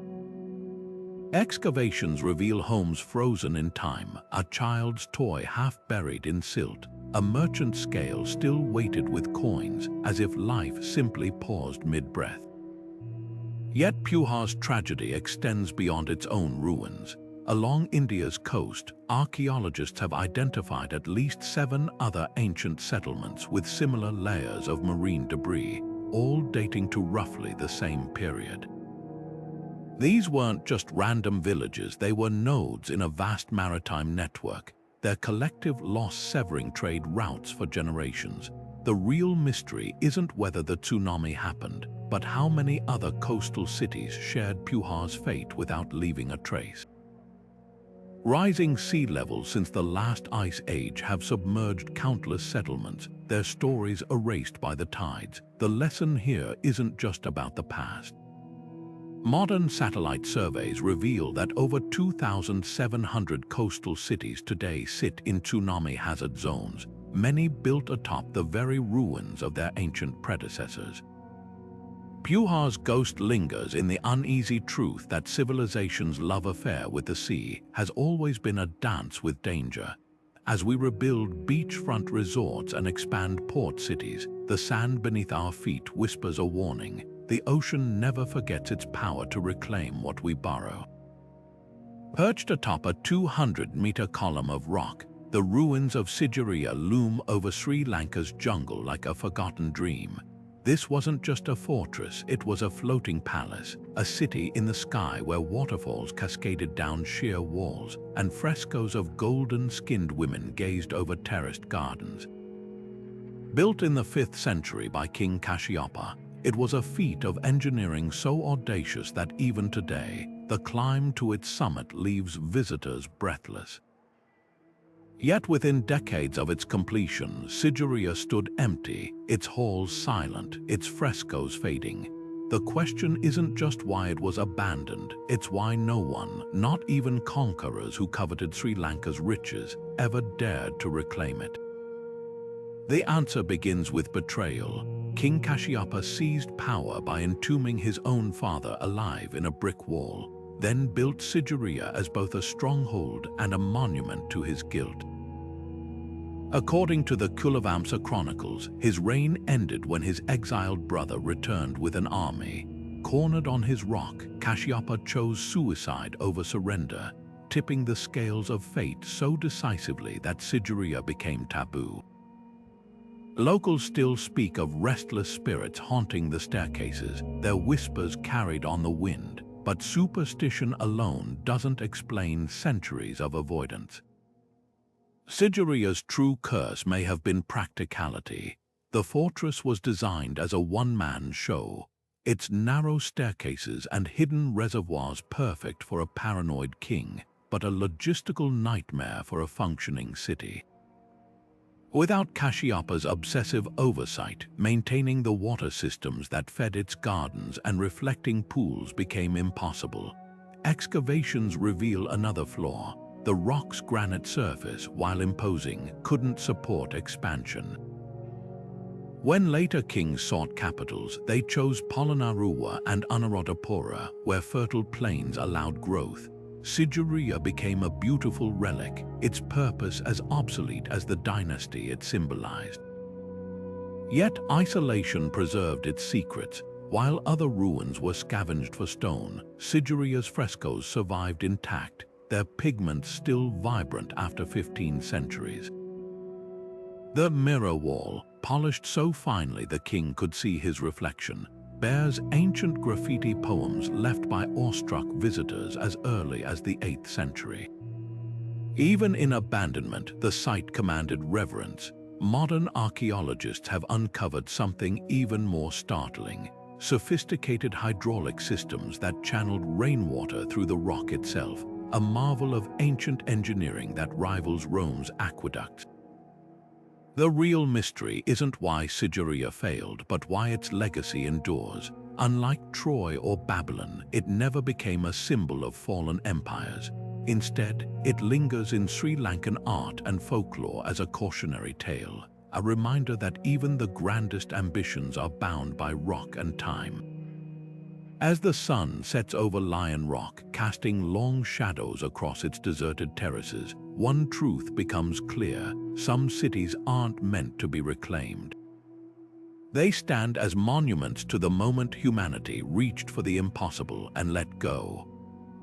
Excavations reveal homes frozen in time, a child's toy half buried in silt, a merchant's scale still weighted with coins, as if life simply paused mid-breath. Yet Puyar's tragedy extends beyond its own ruins. Along India's coast, archaeologists have identified at least 7 other ancient settlements with similar layers of marine debris, all dating to roughly the same period. These weren't just random villages, they were nodes in a vast maritime network, their collective loss severing trade routes for generations. The real mystery isn't whether the tsunami happened, but how many other coastal cities shared Puyar's fate without leaving a trace. Rising sea levels since the last ice age have submerged countless settlements, their stories erased by the tides. The lesson here isn't just about the past. Modern satellite surveys reveal that over 2,700 coastal cities today sit in tsunami hazard zones, many built atop the very ruins of their ancient predecessors. Puyar's ghost lingers in the uneasy truth that civilization's love affair with the sea has always been a dance with danger. As we rebuild beachfront resorts and expand port cities, the sand beneath our feet whispers a warning. The ocean never forgets its power to reclaim what we borrow. Perched atop a 200-meter column of rock, the ruins of Sigiriya loom over Sri Lanka's jungle like a forgotten dream. This wasn't just a fortress, it was a floating palace, a city in the sky where waterfalls cascaded down sheer walls and frescoes of golden-skinned women gazed over terraced gardens. Built in the 5th century by King Kashyapa, it was a feat of engineering so audacious that even today, the climb to its summit leaves visitors breathless. Yet within decades of its completion, Sigiriya stood empty, its halls silent, its frescoes fading. The question isn't just why it was abandoned, it's why no one, not even conquerors who coveted Sri Lanka's riches, ever dared to reclaim it. The answer begins with betrayal. King Kashyapa seized power by entombing his own father alive in a brick wall, then built Sigiriya as both a stronghold and a monument to his guilt. According to the Kulavamsa chronicles, his reign ended when his exiled brother returned with an army. Cornered on his rock, Kashyapa chose suicide over surrender, tipping the scales of fate so decisively that Sigiriya became taboo. Locals still speak of restless spirits haunting the staircases, their whispers carried on the wind, but superstition alone doesn't explain centuries of avoidance. Sigiriya's true curse may have been practicality. The fortress was designed as a one-man show, its narrow staircases and hidden reservoirs perfect for a paranoid king, but a logistical nightmare for a functioning city. Without Kashyapa's obsessive oversight, maintaining the water systems that fed its gardens and reflecting pools became impossible. Excavations reveal another flaw. The rock's granite surface, while imposing, couldn't support expansion. When later kings sought capitals, they chose Polonnaruwa and Anuradhapura, where fertile plains allowed growth. Sigiriya became a beautiful relic, its purpose as obsolete as the dynasty it symbolized. Yet isolation preserved its secrets. While other ruins were scavenged for stone, Sigiria's frescoes survived intact, their pigments still vibrant after 15 centuries. The mirror wall, polished so finely the king could see his reflection, bears ancient graffiti poems left by awestruck visitors as early as the 8th century. Even in abandonment, the site commanded reverence. Modern archaeologists have uncovered something even more startling: sophisticated hydraulic systems that channeled rainwater through the rock itself, a marvel of ancient engineering that rivals Rome's aqueducts. The real mystery isn't why Sigiria failed, but why its legacy endures. Unlike Troy or Babylon, it never became a symbol of fallen empires. Instead, it lingers in Sri Lankan art and folklore as a cautionary tale, a reminder that even the grandest ambitions are bound by rock and time. As the sun sets over Lion Rock, casting long shadows across its deserted terraces, one truth becomes clear: some cities aren't meant to be reclaimed. They stand as monuments to the moment humanity reached for the impossible and let go.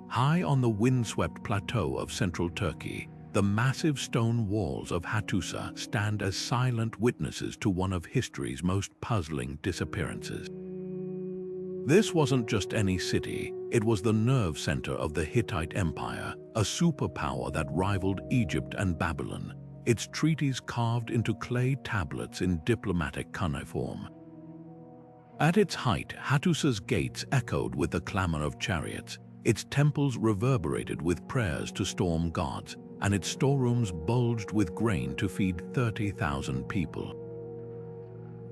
High on the windswept plateau of central Turkey, the massive stone walls of Hattusa stand as silent witnesses to one of history's most puzzling disappearances. This wasn't just any city, it was the nerve center of the Hittite Empire, a superpower that rivaled Egypt and Babylon, its treaties carved into clay tablets in diplomatic cuneiform. At its height, Hattusa's gates echoed with the clamor of chariots, its temples reverberated with prayers to storm gods, and its storerooms bulged with grain to feed 30,000 people.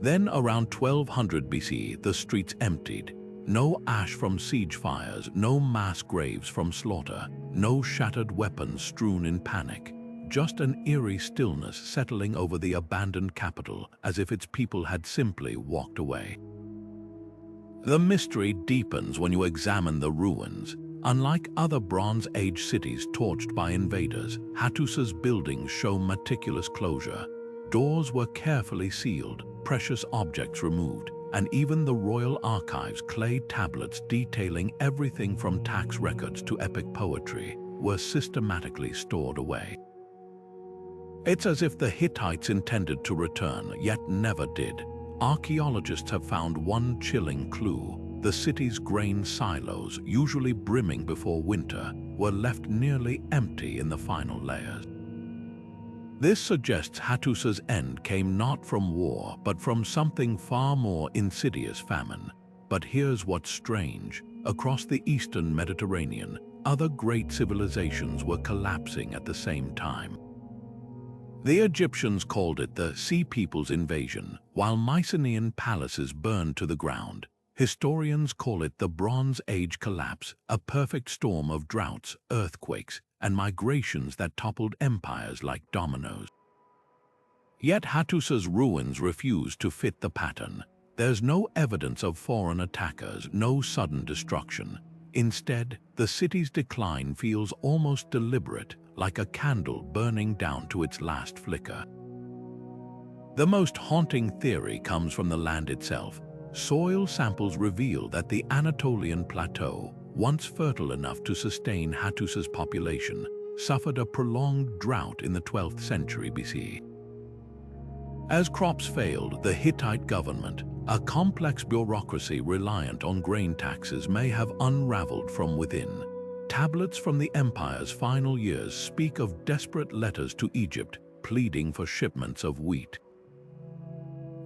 Then, around 1200 BC, the streets emptied. No ash from siege fires, no mass graves from slaughter, no shattered weapons strewn in panic. Just an eerie stillness settling over the abandoned capital, as if its people had simply walked away. The mystery deepens when you examine the ruins. Unlike other Bronze Age cities torched by invaders, Hattusa's buildings show meticulous closure. Doors were carefully sealed, precious objects removed, and even the royal archives' clay tablets detailing everything from tax records to epic poetry were systematically stored away. It's as if the Hittites intended to return, yet never did. Archaeologists have found one chilling clue: the city's grain silos, usually brimming before winter, were left nearly empty in the final layers. This suggests Hattusa's end came not from war, but from something far more insidious: famine. But here's what's strange. Across the eastern Mediterranean, other great civilizations were collapsing at the same time. The Egyptians called it the Sea People's Invasion, while Mycenaean palaces burned to the ground. Historians call it the Bronze Age collapse, a perfect storm of droughts, earthquakes, and migrations that toppled empires like dominoes. Yet Hattusa's ruins refuse to fit the pattern. There's no evidence of foreign attackers, no sudden destruction. Instead, the city's decline feels almost deliberate, like a candle burning down to its last flicker. The most haunting theory comes from the land itself. Soil samples reveal that the Anatolian plateau, once fertile enough to sustain Hattusa's population, suffered a prolonged drought in the 12th century BC. As crops failed, the Hittite government, a complex bureaucracy reliant on grain taxes, may have unraveled from within. Tablets from the empire's final years speak of desperate letters to Egypt, pleading for shipments of wheat.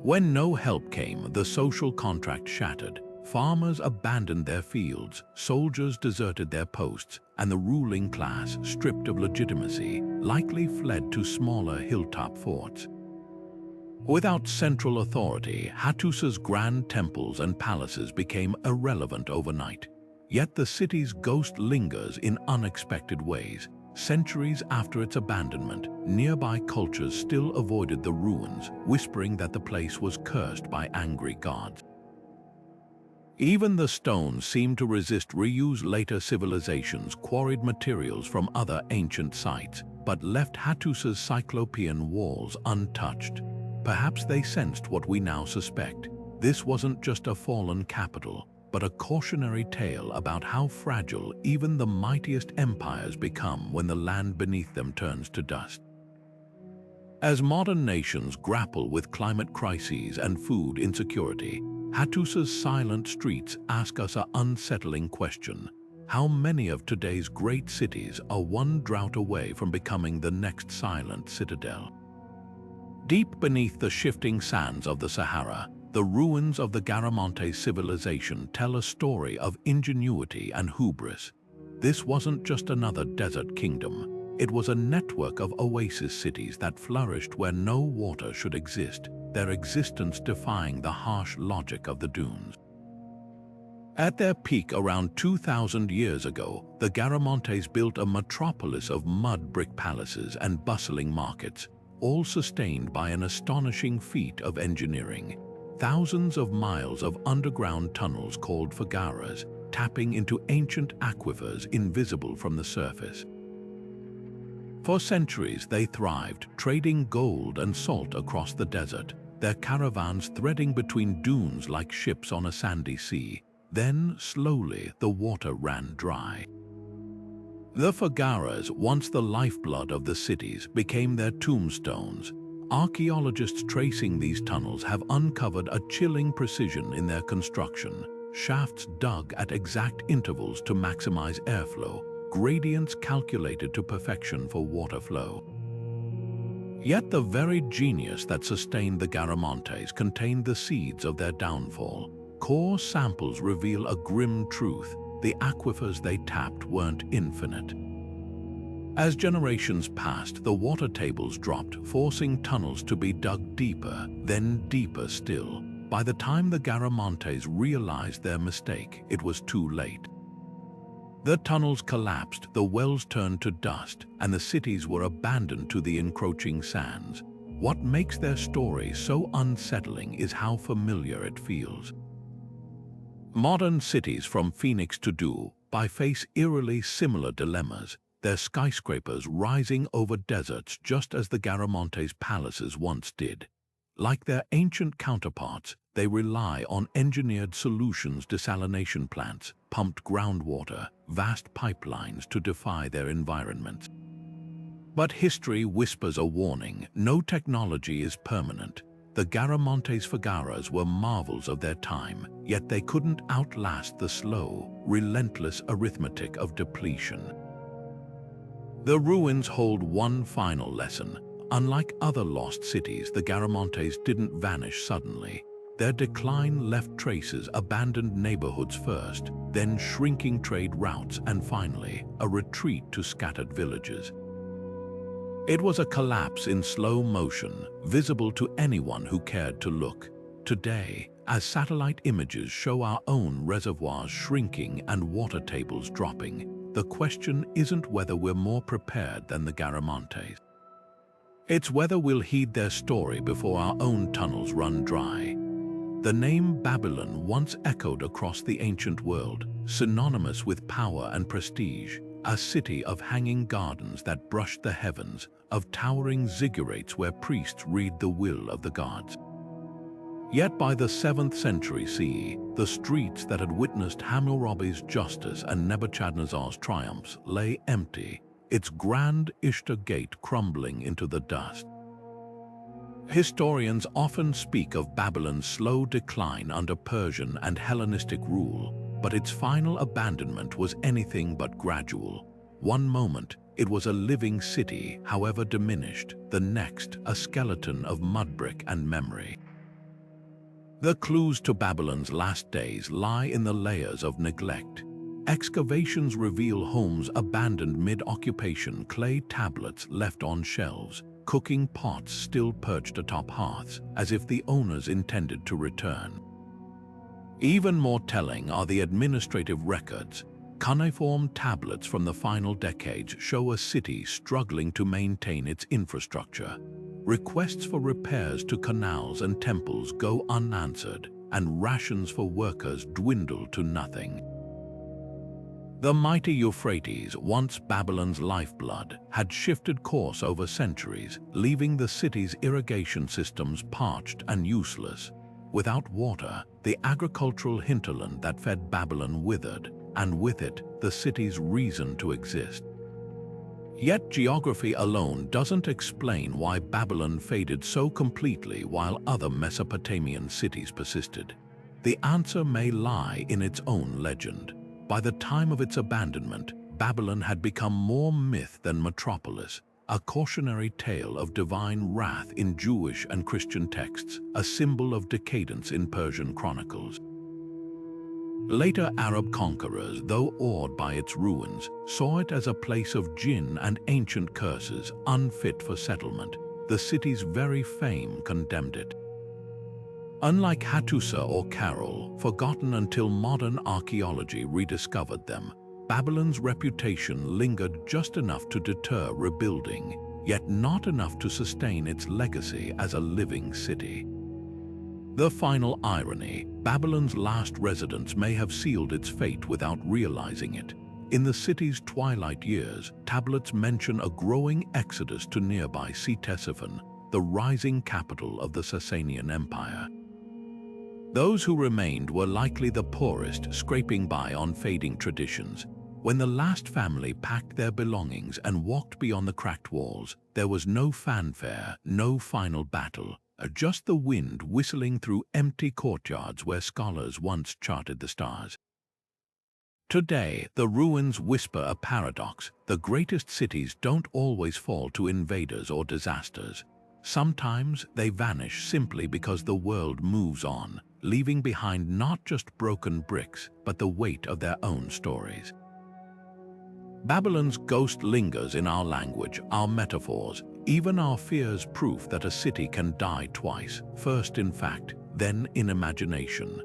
When no help came, the social contract shattered. Farmers abandoned their fields, soldiers deserted their posts, and the ruling class, stripped of legitimacy, likely fled to smaller hilltop forts. Without central authority, Hattusa's grand temples and palaces became irrelevant overnight. Yet the city's ghost lingers in unexpected ways. Centuries after its abandonment, nearby cultures still avoided the ruins, whispering that the place was cursed by angry gods. Even the stones seemed to resist reuse. Later civilizations quarried materials from other ancient sites, but left Hattusa's cyclopean walls untouched. Perhaps they sensed what we now suspect. This wasn't just a fallen capital, but a cautionary tale about how fragile even the mightiest empires become when the land beneath them turns to dust. As modern nations grapple with climate crises and food insecurity, Hattusa's silent streets ask us an unsettling question. How many of today's great cities are one drought away from becoming the next silent citadel? Deep beneath the shifting sands of the Sahara, the ruins of the Garamante civilization tell a story of ingenuity and hubris. This wasn't just another desert kingdom. It was a network of oasis cities that flourished where no water should exist, their existence defying the harsh logic of the dunes. At their peak around 2,000 years ago, the Garamantes built a metropolis of mud brick palaces and bustling markets, all sustained by an astonishing feat of engineering. Thousands of miles of underground tunnels called fagaras, tapping into ancient aquifers invisible from the surface. For centuries they thrived, trading gold and salt across the desert, their caravans threading between dunes like ships on a sandy sea. Then, slowly, the water ran dry. The fagaras, once the lifeblood of the cities, became their tombstones. Archaeologists tracing these tunnels have uncovered a chilling precision in their construction. Shafts dug at exact intervals to maximize airflow, gradients calculated to perfection for water flow. Yet the very genius that sustained the Garamantes contained the seeds of their downfall. Core samples reveal a grim truth: the aquifers they tapped weren't infinite. As generations passed, the water tables dropped, forcing tunnels to be dug deeper, then deeper still. By the time the Garamantes realized their mistake, it was too late. The tunnels collapsed, the wells turned to dust, and the cities were abandoned to the encroaching sands. What makes their story so unsettling is how familiar it feels. Modern cities from Phoenix to Dubai face eerily similar dilemmas, their skyscrapers rising over deserts just as the Garamantes' palaces once did. Like their ancient counterparts, they rely on engineered solutions, desalination plants, pumped groundwater, vast pipelines to defy their environments. But history whispers a warning: no technology is permanent. The Garamantes' fagaras were marvels of their time, yet they couldn't outlast the slow, relentless arithmetic of depletion. The ruins hold one final lesson. Unlike other lost cities, the Garamantes didn't vanish suddenly. Their decline left traces: abandoned neighborhoods first, then shrinking trade routes, and finally, a retreat to scattered villages. It was a collapse in slow motion, visible to anyone who cared to look. Today, as satellite images show our own reservoirs shrinking and water tables dropping, the question isn't whether we're more prepared than the Garamantes. It's whether we'll heed their story before our own tunnels run dry. The name Babylon once echoed across the ancient world, synonymous with power and prestige, a city of hanging gardens that brushed the heavens, of towering ziggurats where priests read the will of the gods. Yet by the 7th century CE, the streets that had witnessed Hammurabi's justice and Nebuchadnezzar's triumphs lay empty, its grand Ishtar gate crumbling into the dust. Historians often speak of Babylon's slow decline under Persian and Hellenistic rule, but its final abandonment was anything but gradual. One moment, it was a living city, however diminished; the next, a skeleton of mudbrick and memory. The clues to Babylon's last days lie in the layers of neglect. Excavations reveal homes abandoned mid-occupation, clay tablets left on shelves, cooking pots still perched atop hearths, as if the owners intended to return. Even more telling are the administrative records. Cuneiform tablets from the final decades show a city struggling to maintain its infrastructure. Requests for repairs to canals and temples go unanswered, and rations for workers dwindle to nothing. The mighty Euphrates, once Babylon's lifeblood, had shifted course over centuries, leaving the city's irrigation systems parched and useless. Without water, the agricultural hinterland that fed Babylon withered, and with it, the city's reason to exist. Yet geography alone doesn't explain why Babylon faded so completely while other Mesopotamian cities persisted. The answer may lie in its own legend. By the time of its abandonment, Babylon had become more myth than metropolis, a cautionary tale of divine wrath in Jewish and Christian texts, a symbol of decadence in Persian chronicles. Later Arab conquerors, though awed by its ruins, saw it as a place of jinn and ancient curses, unfit for settlement. The city's very fame condemned it. Unlike Hattusa or Carol, forgotten until modern archaeology rediscovered them, Babylon's reputation lingered just enough to deter rebuilding, yet not enough to sustain its legacy as a living city. The final irony, Babylon's last residents may have sealed its fate without realizing it. In the city's twilight years, tablets mention a growing exodus to nearby Ctesiphon, the rising capital of the Sasanian Empire. Those who remained were likely the poorest, scraping by on fading traditions. When the last family packed their belongings and walked beyond the cracked walls, there was no fanfare, no final battle, just the wind whistling through empty courtyards where scholars once charted the stars. Today, the ruins whisper a paradox. The greatest cities don't always fall to invaders or disasters. Sometimes they vanish simply because the world moves on, leaving behind not just broken bricks, but the weight of their own stories. Babylon's ghost lingers in our language, our metaphors, even our fears, proof that a city can die twice, first in fact, then in imagination.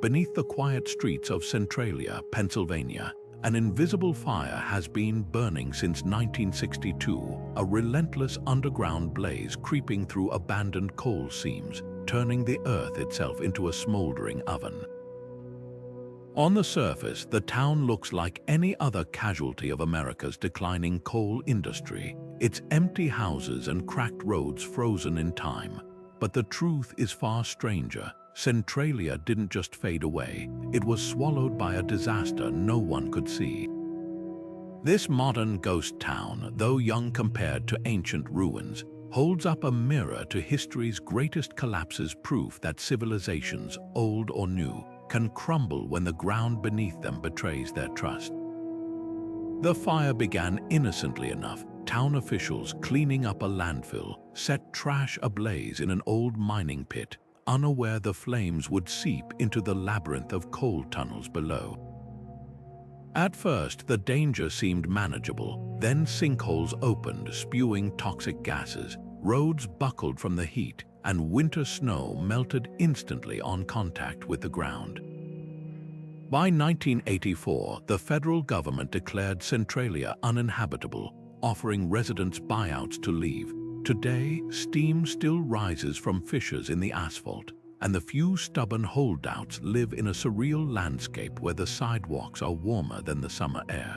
Beneath the quiet streets of Centralia, Pennsylvania, an invisible fire has been burning since 1962, a relentless underground blaze creeping through abandoned coal seams, turning the earth itself into a smoldering oven. On the surface, the town looks like any other casualty of America's declining coal industry, its empty houses and cracked roads frozen in time. But the truth is far stranger. Centralia didn't just fade away, it was swallowed by a disaster no one could see. This modern ghost town, though young compared to ancient ruins, holds up a mirror to history's greatest collapses, proof that civilizations, old or new, can crumble when the ground beneath them betrays their trust. The fire began innocently enough. Town officials cleaning up a landfill set trash ablaze in an old mining pit, unaware the flames would seep into the labyrinth of coal tunnels below. At first, the danger seemed manageable. Then sinkholes opened, spewing toxic gases. Roads buckled from the heat, and winter snow melted instantly on contact with the ground. By 1984, the federal government declared Centralia uninhabitable, offering residents buyouts to leave. Today, steam still rises from fissures in the asphalt, and the few stubborn holdouts live in a surreal landscape where the sidewalks are warmer than the summer air.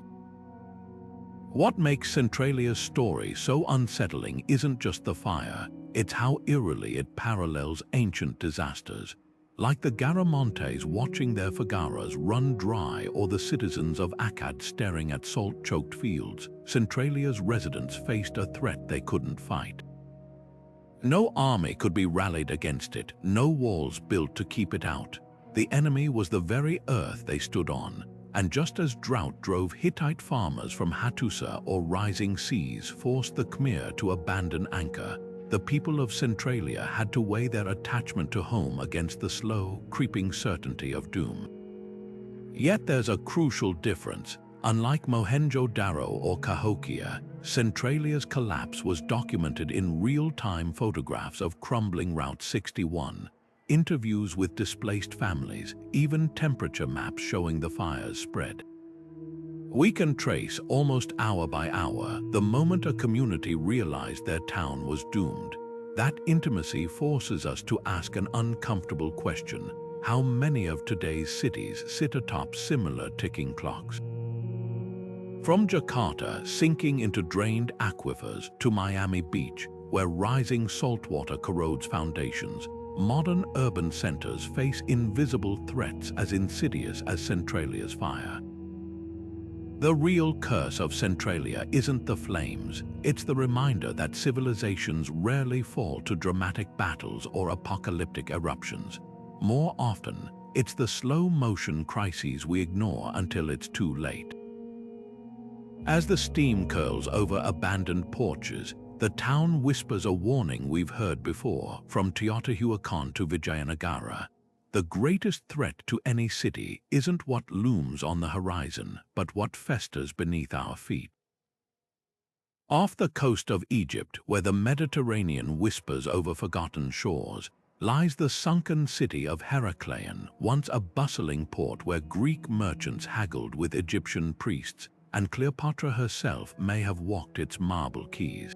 What makes Centralia's story so unsettling isn't just the fire, it's how eerily it parallels ancient disasters. Like the Garamantes watching their fagaras run dry or the citizens of Akkad staring at salt-choked fields, Centralia's residents faced a threat they couldn't fight. No army could be rallied against it, no walls built to keep it out. The enemy was the very earth they stood on, and just as drought drove Hittite farmers from Hattusa or rising seas forced the Khmer to abandon Angkor, the people of Centralia had to weigh their attachment to home against the slow, creeping certainty of doom. Yet there's a crucial difference. Unlike Mohenjo-Daro or Cahokia, Centralia's collapse was documented in real-time photographs of crumbling Route 61, interviews with displaced families, even temperature maps showing the fire's spread. We can trace, almost hour by hour, the moment a community realized their town was doomed. That intimacy forces us to ask an uncomfortable question: how many of today's cities sit atop similar ticking clocks? From Jakarta sinking into drained aquifers to Miami Beach, where rising saltwater corrodes foundations, modern urban centers face invisible threats as insidious as Centralia's fire. The real curse of Centralia isn't the flames, it's the reminder that civilizations rarely fall to dramatic battles or apocalyptic eruptions. More often, it's the slow-motion crises we ignore until it's too late. As the steam curls over abandoned porches, the town whispers a warning we've heard before, from Teotihuacan to Vijayanagara. The greatest threat to any city isn't what looms on the horizon, but what festers beneath our feet. Off the coast of Egypt, where the Mediterranean whispers over forgotten shores, lies the sunken city of Heracleion, once a bustling port where Greek merchants haggled with Egyptian priests, and Cleopatra herself may have walked its marble quays.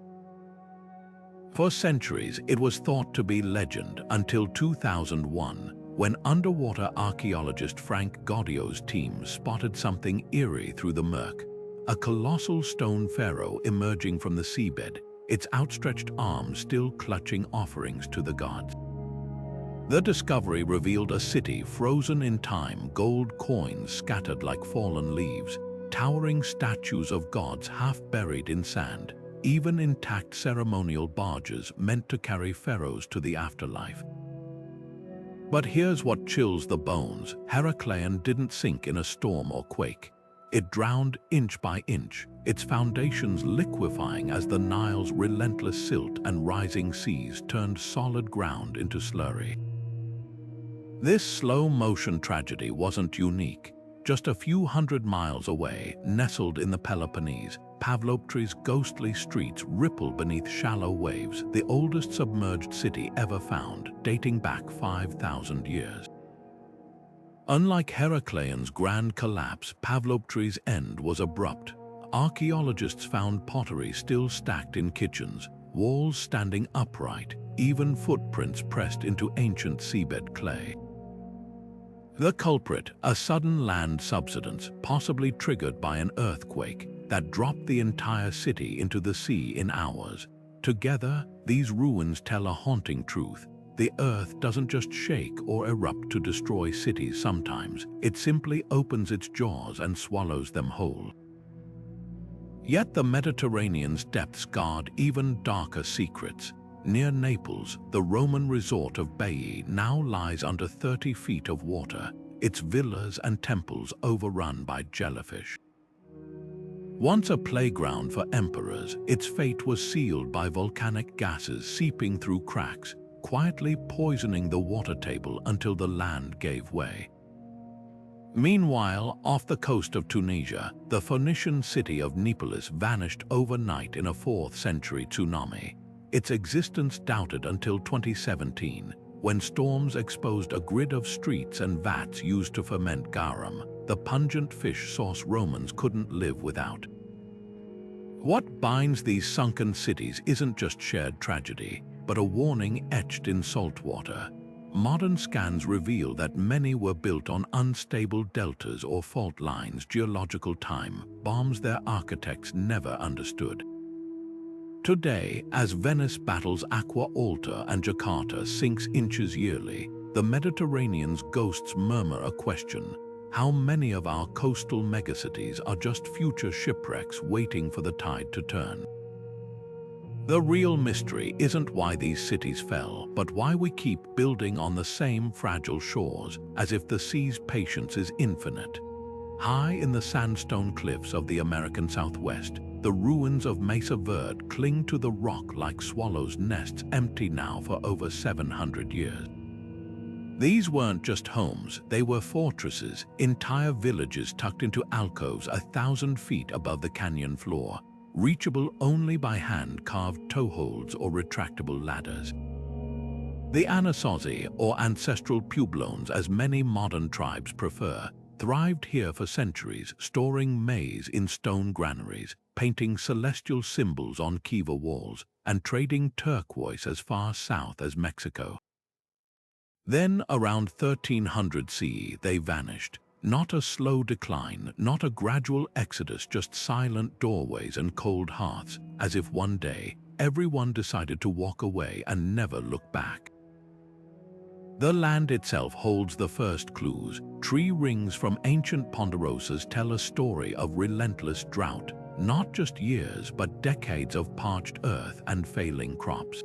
For centuries, it was thought to be legend until 2001, when underwater archaeologist Frank Godio's team spotted something eerie through the murk, a colossal stone pharaoh emerging from the seabed, its outstretched arms still clutching offerings to the gods. The discovery revealed a city frozen in time, gold coins scattered like fallen leaves, towering statues of gods half buried in sand, even intact ceremonial barges meant to carry pharaohs to the afterlife. But here's what chills the bones. Heracleion didn't sink in a storm or quake. It drowned inch by inch, its foundations liquefying as the Nile's relentless silt and rising seas turned solid ground into slurry. This slow-motion tragedy wasn't unique. Just a few hundred miles away, nestled in the Peloponnese, Pavloptri's ghostly streets ripple beneath shallow waves, the oldest submerged city ever found, dating back 5,000 years. Unlike Heracleion's grand collapse, Pavloptri's end was abrupt. Archaeologists found pottery still stacked in kitchens, walls standing upright, even footprints pressed into ancient seabed clay. The culprit, a sudden land subsidence, possibly triggered by an earthquake, that dropped the entire city into the sea in hours. Together, these ruins tell a haunting truth. The earth doesn't just shake or erupt to destroy cities sometimes, it simply opens its jaws and swallows them whole. Yet the Mediterranean's depths guard even darker secrets. Near Naples, the Roman resort of Baiae now lies under 30 feet of water, its villas and temples overrun by jellyfish. Once a playground for emperors, its fate was sealed by volcanic gases seeping through cracks, quietly poisoning the water table until the land gave way. Meanwhile, off the coast of Tunisia, the Phoenician city of Neapolis vanished overnight in a 4th century tsunami. Its existence doubted until 2017, when storms exposed a grid of streets and vats used to ferment garum, the pungent fish sauce Romans couldn't live without. What binds these sunken cities isn't just shared tragedy, but a warning etched in salt water. Modern scans reveal that many were built on unstable deltas or fault lines. Geological time bombs their architects never understood. Today, as Venice battles Aqua Alta and Jakarta sinks inches yearly, the Mediterranean's ghosts murmur a question: how many of our coastal megacities are just future shipwrecks waiting for the tide to turn? The real mystery isn't why these cities fell, but why we keep building on the same fragile shores, as if the sea's patience is infinite. High in the sandstone cliffs of the American Southwest, the ruins of Mesa Verde cling to the rock like swallows' nests, empty now for over 700 years. These weren't just homes, they were fortresses, entire villages tucked into alcoves 1,000 feet above the canyon floor, reachable only by hand-carved toeholds or retractable ladders. The Anasazi, or ancestral Pueblones as many modern tribes prefer, thrived here for centuries, storing maize in stone granaries, painting celestial symbols on kiva walls, and trading turquoise as far south as Mexico. Then, around 1300 CE, they vanished. Not a slow decline, not a gradual exodus, just silent doorways and cold hearts, as if one day everyone decided to walk away and never look back. The land itself holds the first clues. Tree rings from ancient ponderosas tell a story of relentless drought, not just years but decades of parched earth and failing crops.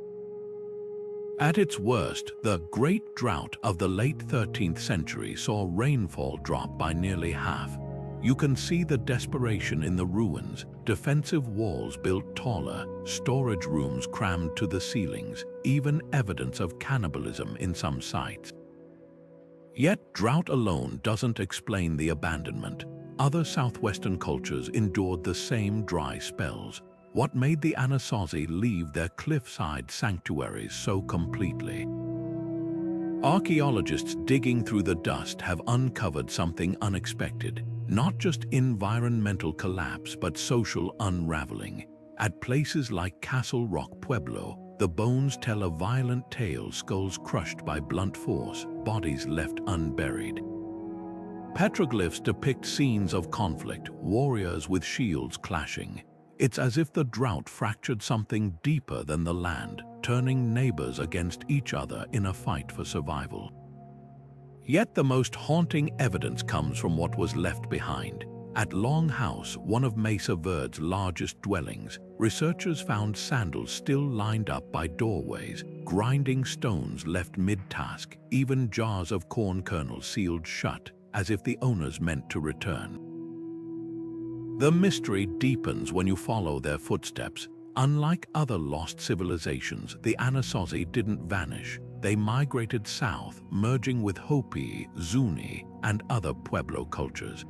At its worst, the Great Drought of the late 13th century saw rainfall drop by nearly half. You can see the desperation in the ruins, defensive walls built taller, storage rooms crammed to the ceilings, even evidence of cannibalism in some sites. Yet drought alone doesn't explain the abandonment. Other southwestern cultures endured the same dry spells. What made the Anasazi leave their cliffside sanctuaries so completely? Archaeologists digging through the dust have uncovered something unexpected. Not just environmental collapse, but social unraveling. At places like Castle Rock Pueblo, the bones tell a violent tale, skulls crushed by blunt force, bodies left unburied. Petroglyphs depict scenes of conflict, warriors with shields clashing. It's as if the drought fractured something deeper than the land, turning neighbors against each other in a fight for survival. Yet the most haunting evidence comes from what was left behind. At Long House, one of Mesa Verde's largest dwellings, researchers found sandals still lined up by doorways, grinding stones left mid-task, even jars of corn kernels sealed shut, as if the owners meant to return. The mystery deepens when you follow their footsteps. Unlike other lost civilizations, the Anasazi didn't vanish. They migrated south, merging with Hopi, Zuni, and other Pueblo cultures.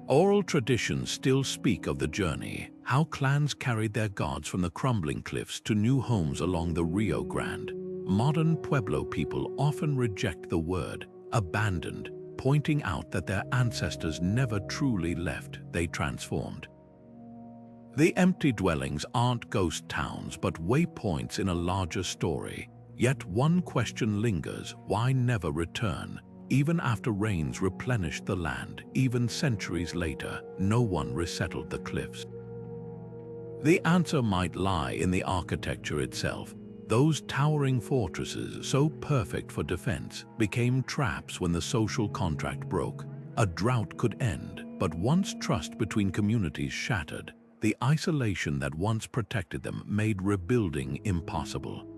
Oral traditions still speak of the journey, how clans carried their gods from the crumbling cliffs to new homes along the Rio Grande. Modern Pueblo people often reject the word abandoned, pointing out that their ancestors never truly left, they transformed. The empty dwellings aren't ghost towns but waypoints in a larger story. Yet one question lingers: why never return? Even after rains replenished the land, even centuries later, no one resettled the cliffs. The answer might lie in the architecture itself. Those towering fortresses, so perfect for defense, became traps when the social contract broke. A drought could end, but once trust between communities shattered, the isolation that once protected them made rebuilding impossible.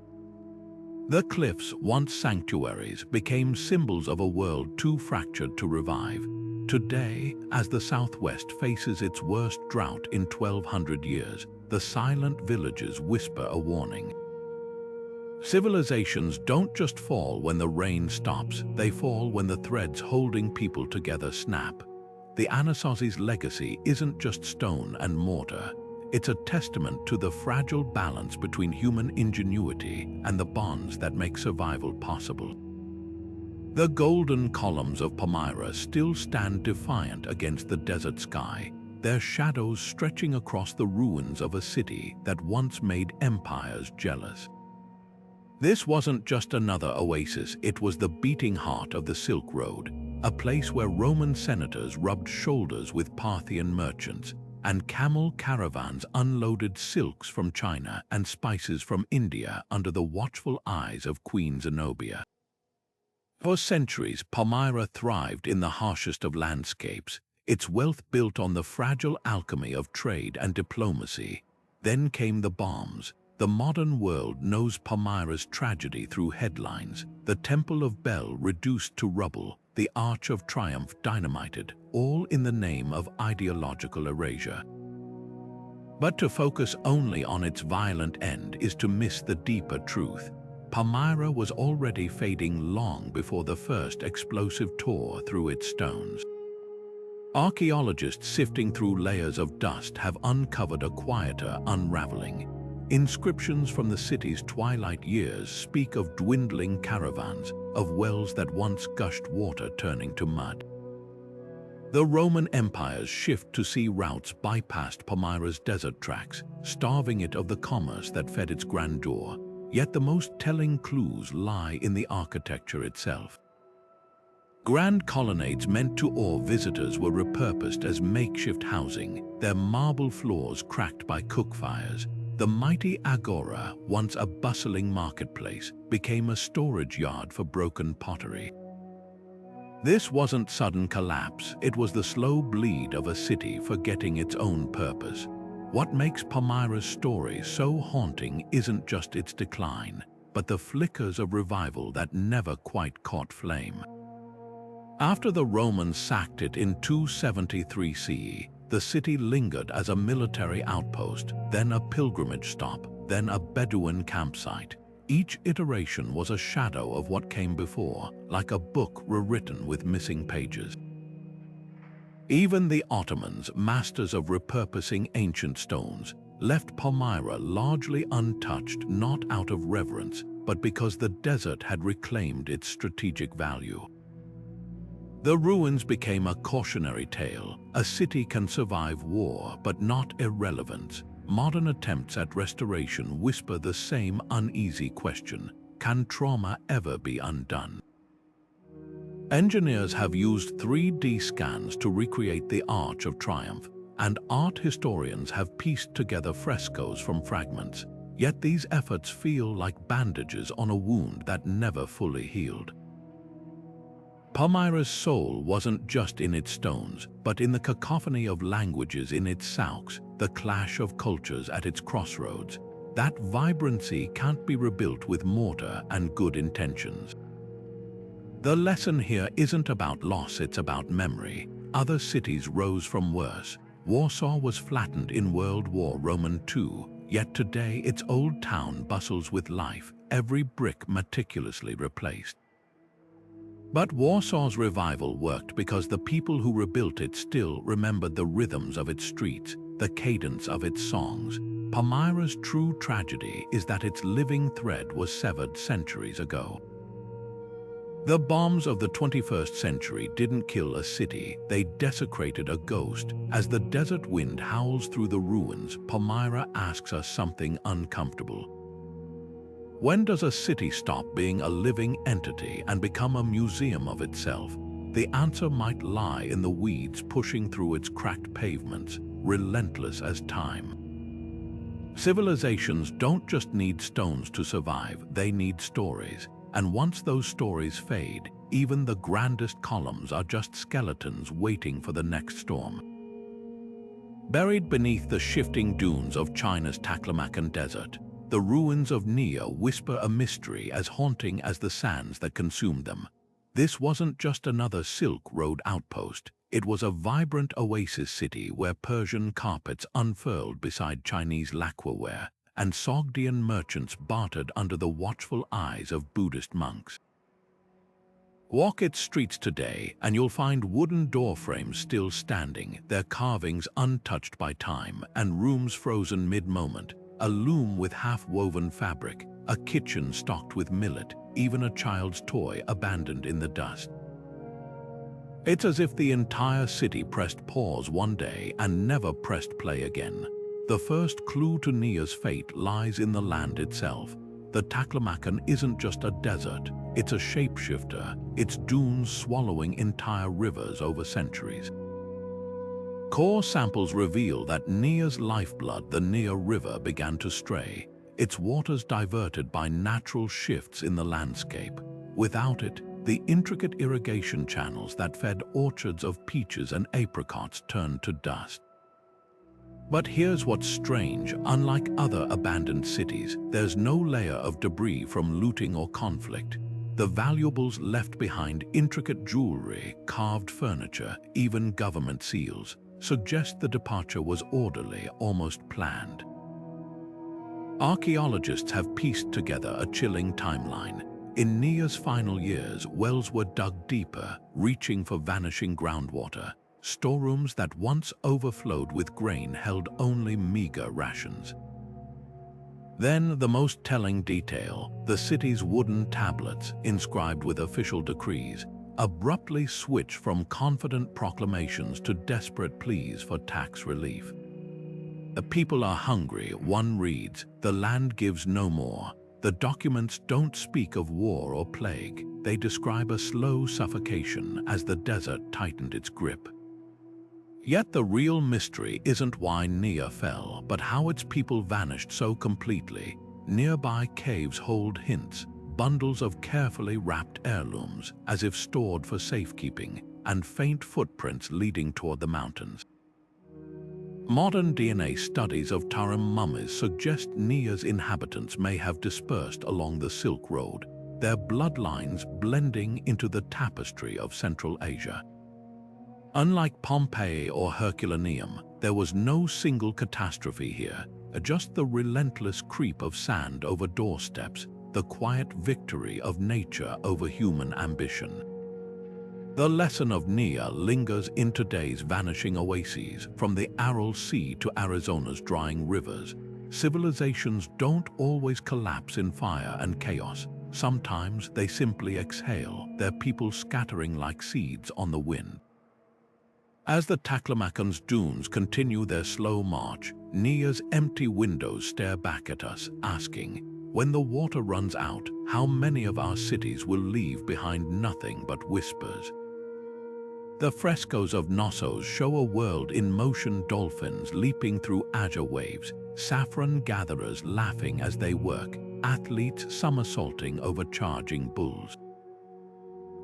The cliffs, once sanctuaries, became symbols of a world too fractured to revive. Today, as the Southwest faces its worst drought in 1,200 years, the silent villages whisper a warning. Civilizations don't just fall when the rain stops, they fall when the threads holding people together snap. The Anasazi's legacy isn't just stone and mortar. It's a testament to the fragile balance between human ingenuity and the bonds that make survival possible. The golden columns of Palmyra still stand defiant against the desert sky, their shadows stretching across the ruins of a city that once made empires jealous. This wasn't just another oasis, it was the beating heart of the Silk Road, a place where Roman senators rubbed shoulders with Parthian merchants, and camel caravans unloaded silks from China and spices from India under the watchful eyes of Queen Zenobia. For centuries, Palmyra thrived in the harshest of landscapes, its wealth built on the fragile alchemy of trade and diplomacy. Then came the bombs. The modern world knows Palmyra's tragedy through headlines: the Temple of Bel reduced to rubble, the Arch of Triumph dynamited, all in the name of ideological erasure. But to focus only on its violent end is to miss the deeper truth. Palmyra was already fading long before the first explosive tore through its stones. Archaeologists sifting through layers of dust have uncovered a quieter unraveling. Inscriptions from the city's twilight years speak of dwindling caravans, of wells that once gushed water turning to mud. The Roman Empire's shift to sea routes bypassed Palmyra's desert tracks, starving it of the commerce that fed its grandeur. Yet the most telling clues lie in the architecture itself. Grand colonnades meant to awe visitors were repurposed as makeshift housing, their marble floors cracked by cook fires. The mighty agora, once a bustling marketplace, became a storage yard for broken pottery. This wasn't sudden collapse, it was the slow bleed of a city forgetting its own purpose. What makes Palmyra's story so haunting isn't just its decline, but the flickers of revival that never quite caught flame. After the Romans sacked it in 273 CE, the city lingered as a military outpost, then a pilgrimage stop, then a Bedouin campsite. Each iteration was a shadow of what came before, like a book rewritten with missing pages. Even the Ottomans, masters of repurposing ancient stones, left Palmyra largely untouched, not out of reverence, but because the desert had reclaimed its strategic value. The ruins became a cautionary tale. A city can survive war, but not irrelevance. Modern attempts at restoration whisper the same uneasy question: can trauma ever be undone? Engineers have used 3D scans to recreate the Arch of Triumph, and art historians have pieced together frescoes from fragments. Yet these efforts feel like bandages on a wound that never fully healed. Palmyra's soul wasn't just in its stones, but in the cacophony of languages in its souks, the clash of cultures at its crossroads. That vibrancy can't be rebuilt with mortar and good intentions. The lesson here isn't about loss, it's about memory. Other cities rose from worse. Warsaw was flattened in World War II, yet today its old town bustles with life, every brick meticulously replaced. But Warsaw's revival worked because the people who rebuilt it still remembered the rhythms of its streets, the cadence of its songs. Palmyra's true tragedy is that its living thread was severed centuries ago. The bombs of the 21st century didn't kill a city, they desecrated a ghost. As the desert wind howls through the ruins, Palmyra asks us something uncomfortable. When does a city stop being a living entity and become a museum of itself? The answer might lie in the weeds pushing through its cracked pavements, relentless as time. Civilizations don't just need stones to survive, they need stories. And once those stories fade, even the grandest columns are just skeletons waiting for the next storm. Buried beneath the shifting dunes of China's Taklamakan Desert, the ruins of Nia whisper a mystery as haunting as the sands that consumed them. This wasn't just another Silk Road outpost. It was a vibrant oasis city where Persian carpets unfurled beside Chinese lacquerware, and Sogdian merchants bartered under the watchful eyes of Buddhist monks. Walk its streets today, and you'll find wooden door frames still standing, their carvings untouched by time, and rooms frozen mid-moment. A loom with half-woven fabric, a kitchen stocked with millet, even a child's toy abandoned in the dust. It's as if the entire city pressed pause one day and never pressed play again. The first clue to Nia's fate lies in the land itself. The Taklamakan isn't just a desert, it's a shapeshifter, its dunes swallowing entire rivers over centuries. Core samples reveal that Nia's lifeblood, the Nia River, began to stray, its waters diverted by natural shifts in the landscape. Without it, the intricate irrigation channels that fed orchards of peaches and apricots turned to dust. But here's what's strange: unlike other abandoned cities, there's no layer of debris from looting or conflict. The valuables left behind, intricate jewelry, carved furniture, even government seals, suggest the departure was orderly, almost planned. Archaeologists have pieced together a chilling timeline. In Nia's final years, wells were dug deeper, reaching for vanishing groundwater. Storerooms that once overflowed with grain held only meager rations. Then, the most telling detail, the city's wooden tablets, inscribed with official decrees, abruptly switch from confident proclamations to desperate pleas for tax relief. The people are hungry, one reads, the land gives no more. The documents don't speak of war or plague, they describe a slow suffocation as the desert tightened its grip. Yet the real mystery isn't why Nia fell, but how its people vanished so completely. Nearby caves hold hints, bundles of carefully wrapped heirlooms, as if stored for safekeeping, and faint footprints leading toward the mountains. Modern DNA studies of Tarim mummies suggest Nia's inhabitants may have dispersed along the Silk Road, their bloodlines blending into the tapestry of Central Asia. Unlike Pompeii or Herculaneum, there was no single catastrophe here, just the relentless creep of sand over doorsteps, the quiet victory of nature over human ambition. The lesson of Nia lingers in today's vanishing oases, from the Aral Sea to Arizona's drying rivers. Civilizations don't always collapse in fire and chaos. Sometimes they simply exhale, their people scattering like seeds on the wind. As the Taklamakan's dunes continue their slow march, Nia's empty windows stare back at us, asking, when the water runs out, how many of our cities will leave behind nothing but whispers? The frescoes of Knossos show a world in motion, dolphins leaping through azure waves, saffron gatherers laughing as they work, athletes somersaulting over charging bulls.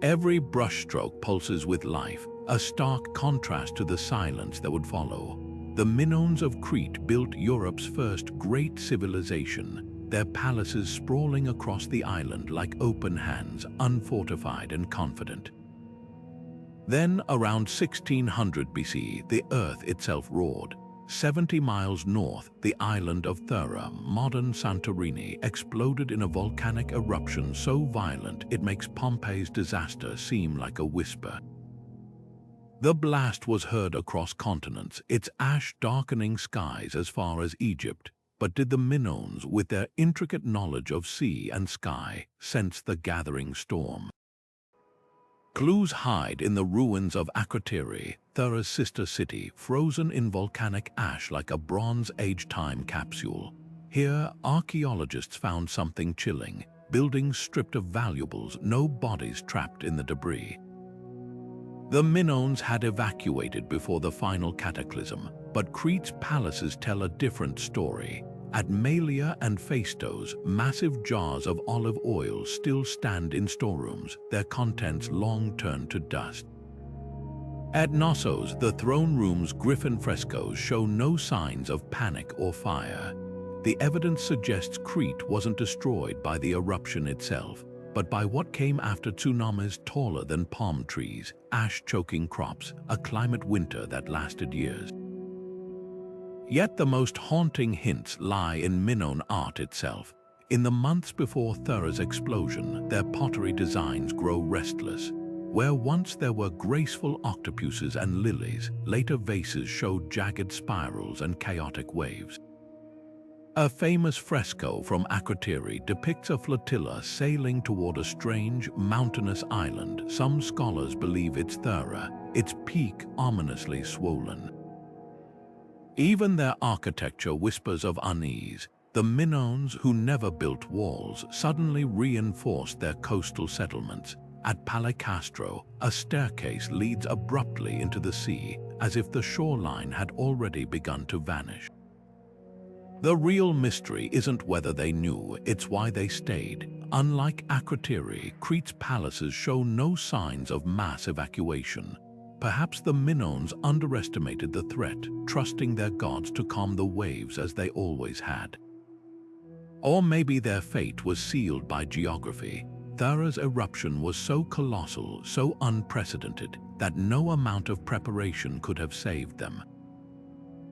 Every brushstroke pulses with life, a stark contrast to the silence that would follow. The Minoans of Crete built Europe's first great civilization, their palaces sprawling across the island like open hands, unfortified and confident. Then, around 1600 BC, the earth itself roared. 70 miles north, the island of Thera, modern Santorini, exploded in a volcanic eruption so violent it makes Pompeii's disaster seem like a whisper. The blast was heard across continents, its ash darkening skies as far as Egypt. But did the Minoans, with their intricate knowledge of sea and sky, sense the gathering storm? Clues hide in the ruins of Akrotiri, Thera's sister city, frozen in volcanic ash like a Bronze Age time capsule. Here, archaeologists found something chilling, buildings stripped of valuables, no bodies trapped in the debris. The Minoans had evacuated before the final cataclysm, but Crete's palaces tell a different story. At Malia and Phaistos, massive jars of olive oil still stand in storerooms, their contents long turned to dust. At Knossos, the throne room's griffin frescoes show no signs of panic or fire. The evidence suggests Crete wasn't destroyed by the eruption itself, but by what came after tsunamis taller than palm trees, ash-choking crops, a climate winter that lasted years. Yet the most haunting hints lie in Minoan art itself. In the months before Thera's explosion, their pottery designs grow restless. Where once there were graceful octopuses and lilies, later vases showed jagged spirals and chaotic waves. A famous fresco from Akrotiri depicts a flotilla sailing toward a strange, mountainous island. Some scholars believe it's Thera, its peak ominously swollen. Even their architecture whispers of unease. The Minoans, who never built walls, suddenly reinforced their coastal settlements. At Palicastro, a staircase leads abruptly into the sea, as if the shoreline had already begun to vanish. The real mystery isn't whether they knew, it's why they stayed. Unlike Akrotiri, Crete's palaces show no signs of mass evacuation. Perhaps the Minoans underestimated the threat, trusting their gods to calm the waves as they always had. Or maybe their fate was sealed by geography. Thera's eruption was so colossal, so unprecedented, that no amount of preparation could have saved them.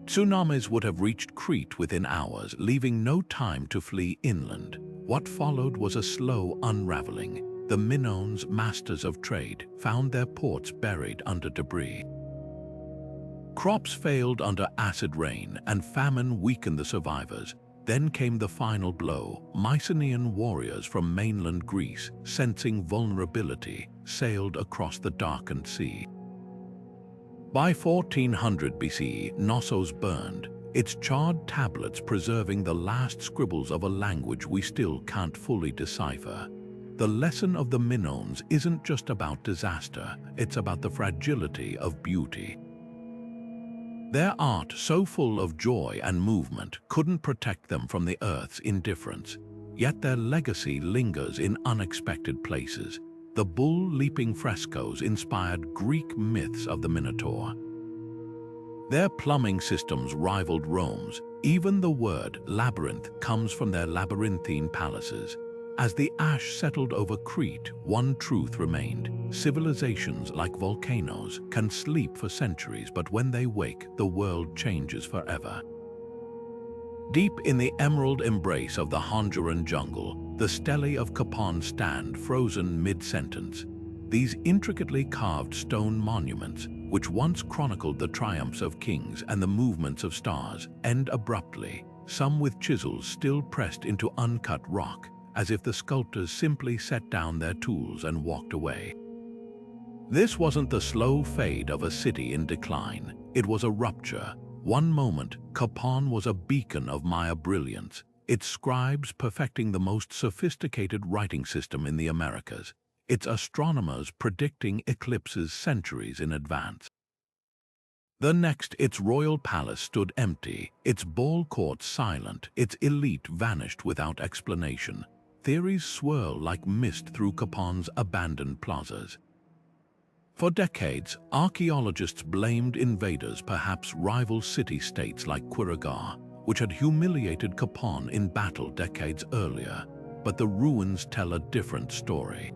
Tsunamis would have reached Crete within hours, leaving no time to flee inland. What followed was a slow unraveling. The Minoans, masters of trade, found their ports buried under debris. Crops failed under acid rain, and famine weakened the survivors. Then came the final blow. Mycenaean warriors from mainland Greece, sensing vulnerability, sailed across the darkened sea. By 1400 BC, Knossos burned, its charred tablets preserving the last scribbles of a language we still can't fully decipher. The lesson of the Minoans isn't just about disaster, it's about the fragility of beauty. Their art, so full of joy and movement, couldn't protect them from the earth's indifference. Yet their legacy lingers in unexpected places. The bull-leaping frescoes inspired Greek myths of the Minotaur. Their plumbing systems rivaled Rome's. Even the word labyrinth comes from their labyrinthine palaces. As the ash settled over Crete, one truth remained. Civilizations, like volcanoes, can sleep for centuries, but when they wake, the world changes forever. Deep in the emerald embrace of the Honduran jungle, the stelae of Copan stand frozen mid-sentence. These intricately carved stone monuments, which once chronicled the triumphs of kings and the movements of stars, end abruptly, some with chisels still pressed into uncut rock, as if the sculptors simply set down their tools and walked away. This wasn't the slow fade of a city in decline. It was a rupture. One moment, Copan was a beacon of Maya brilliance, its scribes perfecting the most sophisticated writing system in the Americas, its astronomers predicting eclipses centuries in advance. The next, its royal palace stood empty, its ball courts silent, its elite vanished without explanation. Theories swirl like mist through Copan's abandoned plazas. For decades, archaeologists blamed invaders, perhaps rival city-states like Quirigá, which had humiliated Copan in battle decades earlier. But the ruins tell a different story.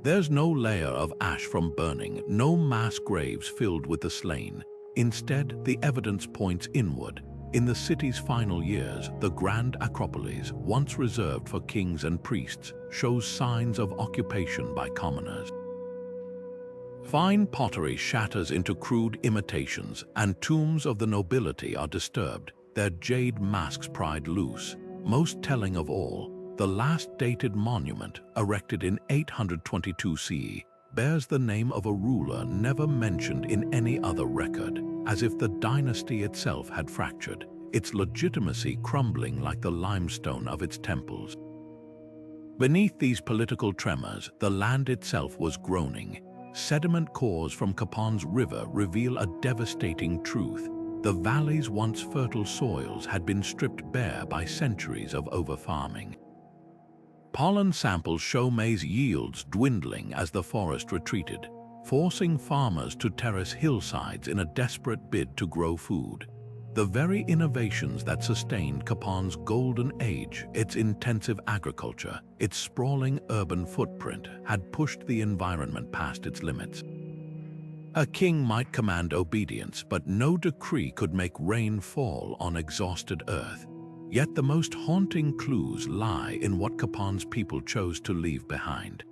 There's no layer of ash from burning, no mass graves filled with the slain. Instead, the evidence points inward. In the city's final years, the grand Acropolis, once reserved for kings and priests, shows signs of occupation by commoners. Fine pottery shatters into crude imitations, and tombs of the nobility are disturbed, their jade masks pried loose. Most telling of all, the last dated monument, erected in 822 CE, bears the name of a ruler never mentioned in any other record, as if the dynasty itself had fractured, its legitimacy crumbling like the limestone of its temples. Beneath these political tremors, the land itself was groaning. Sediment cores from Copan's river reveal a devastating truth. The valley's once fertile soils had been stripped bare by centuries of overfarming. Pollen samples show maize yields dwindling as the forest retreated, forcing farmers to terrace hillsides in a desperate bid to grow food. The very innovations that sustained Copan's golden age, its intensive agriculture, its sprawling urban footprint, had pushed the environment past its limits. A king might command obedience, but no decree could make rain fall on exhausted earth. Yet the most haunting clues lie in what Copan's people chose to leave behind.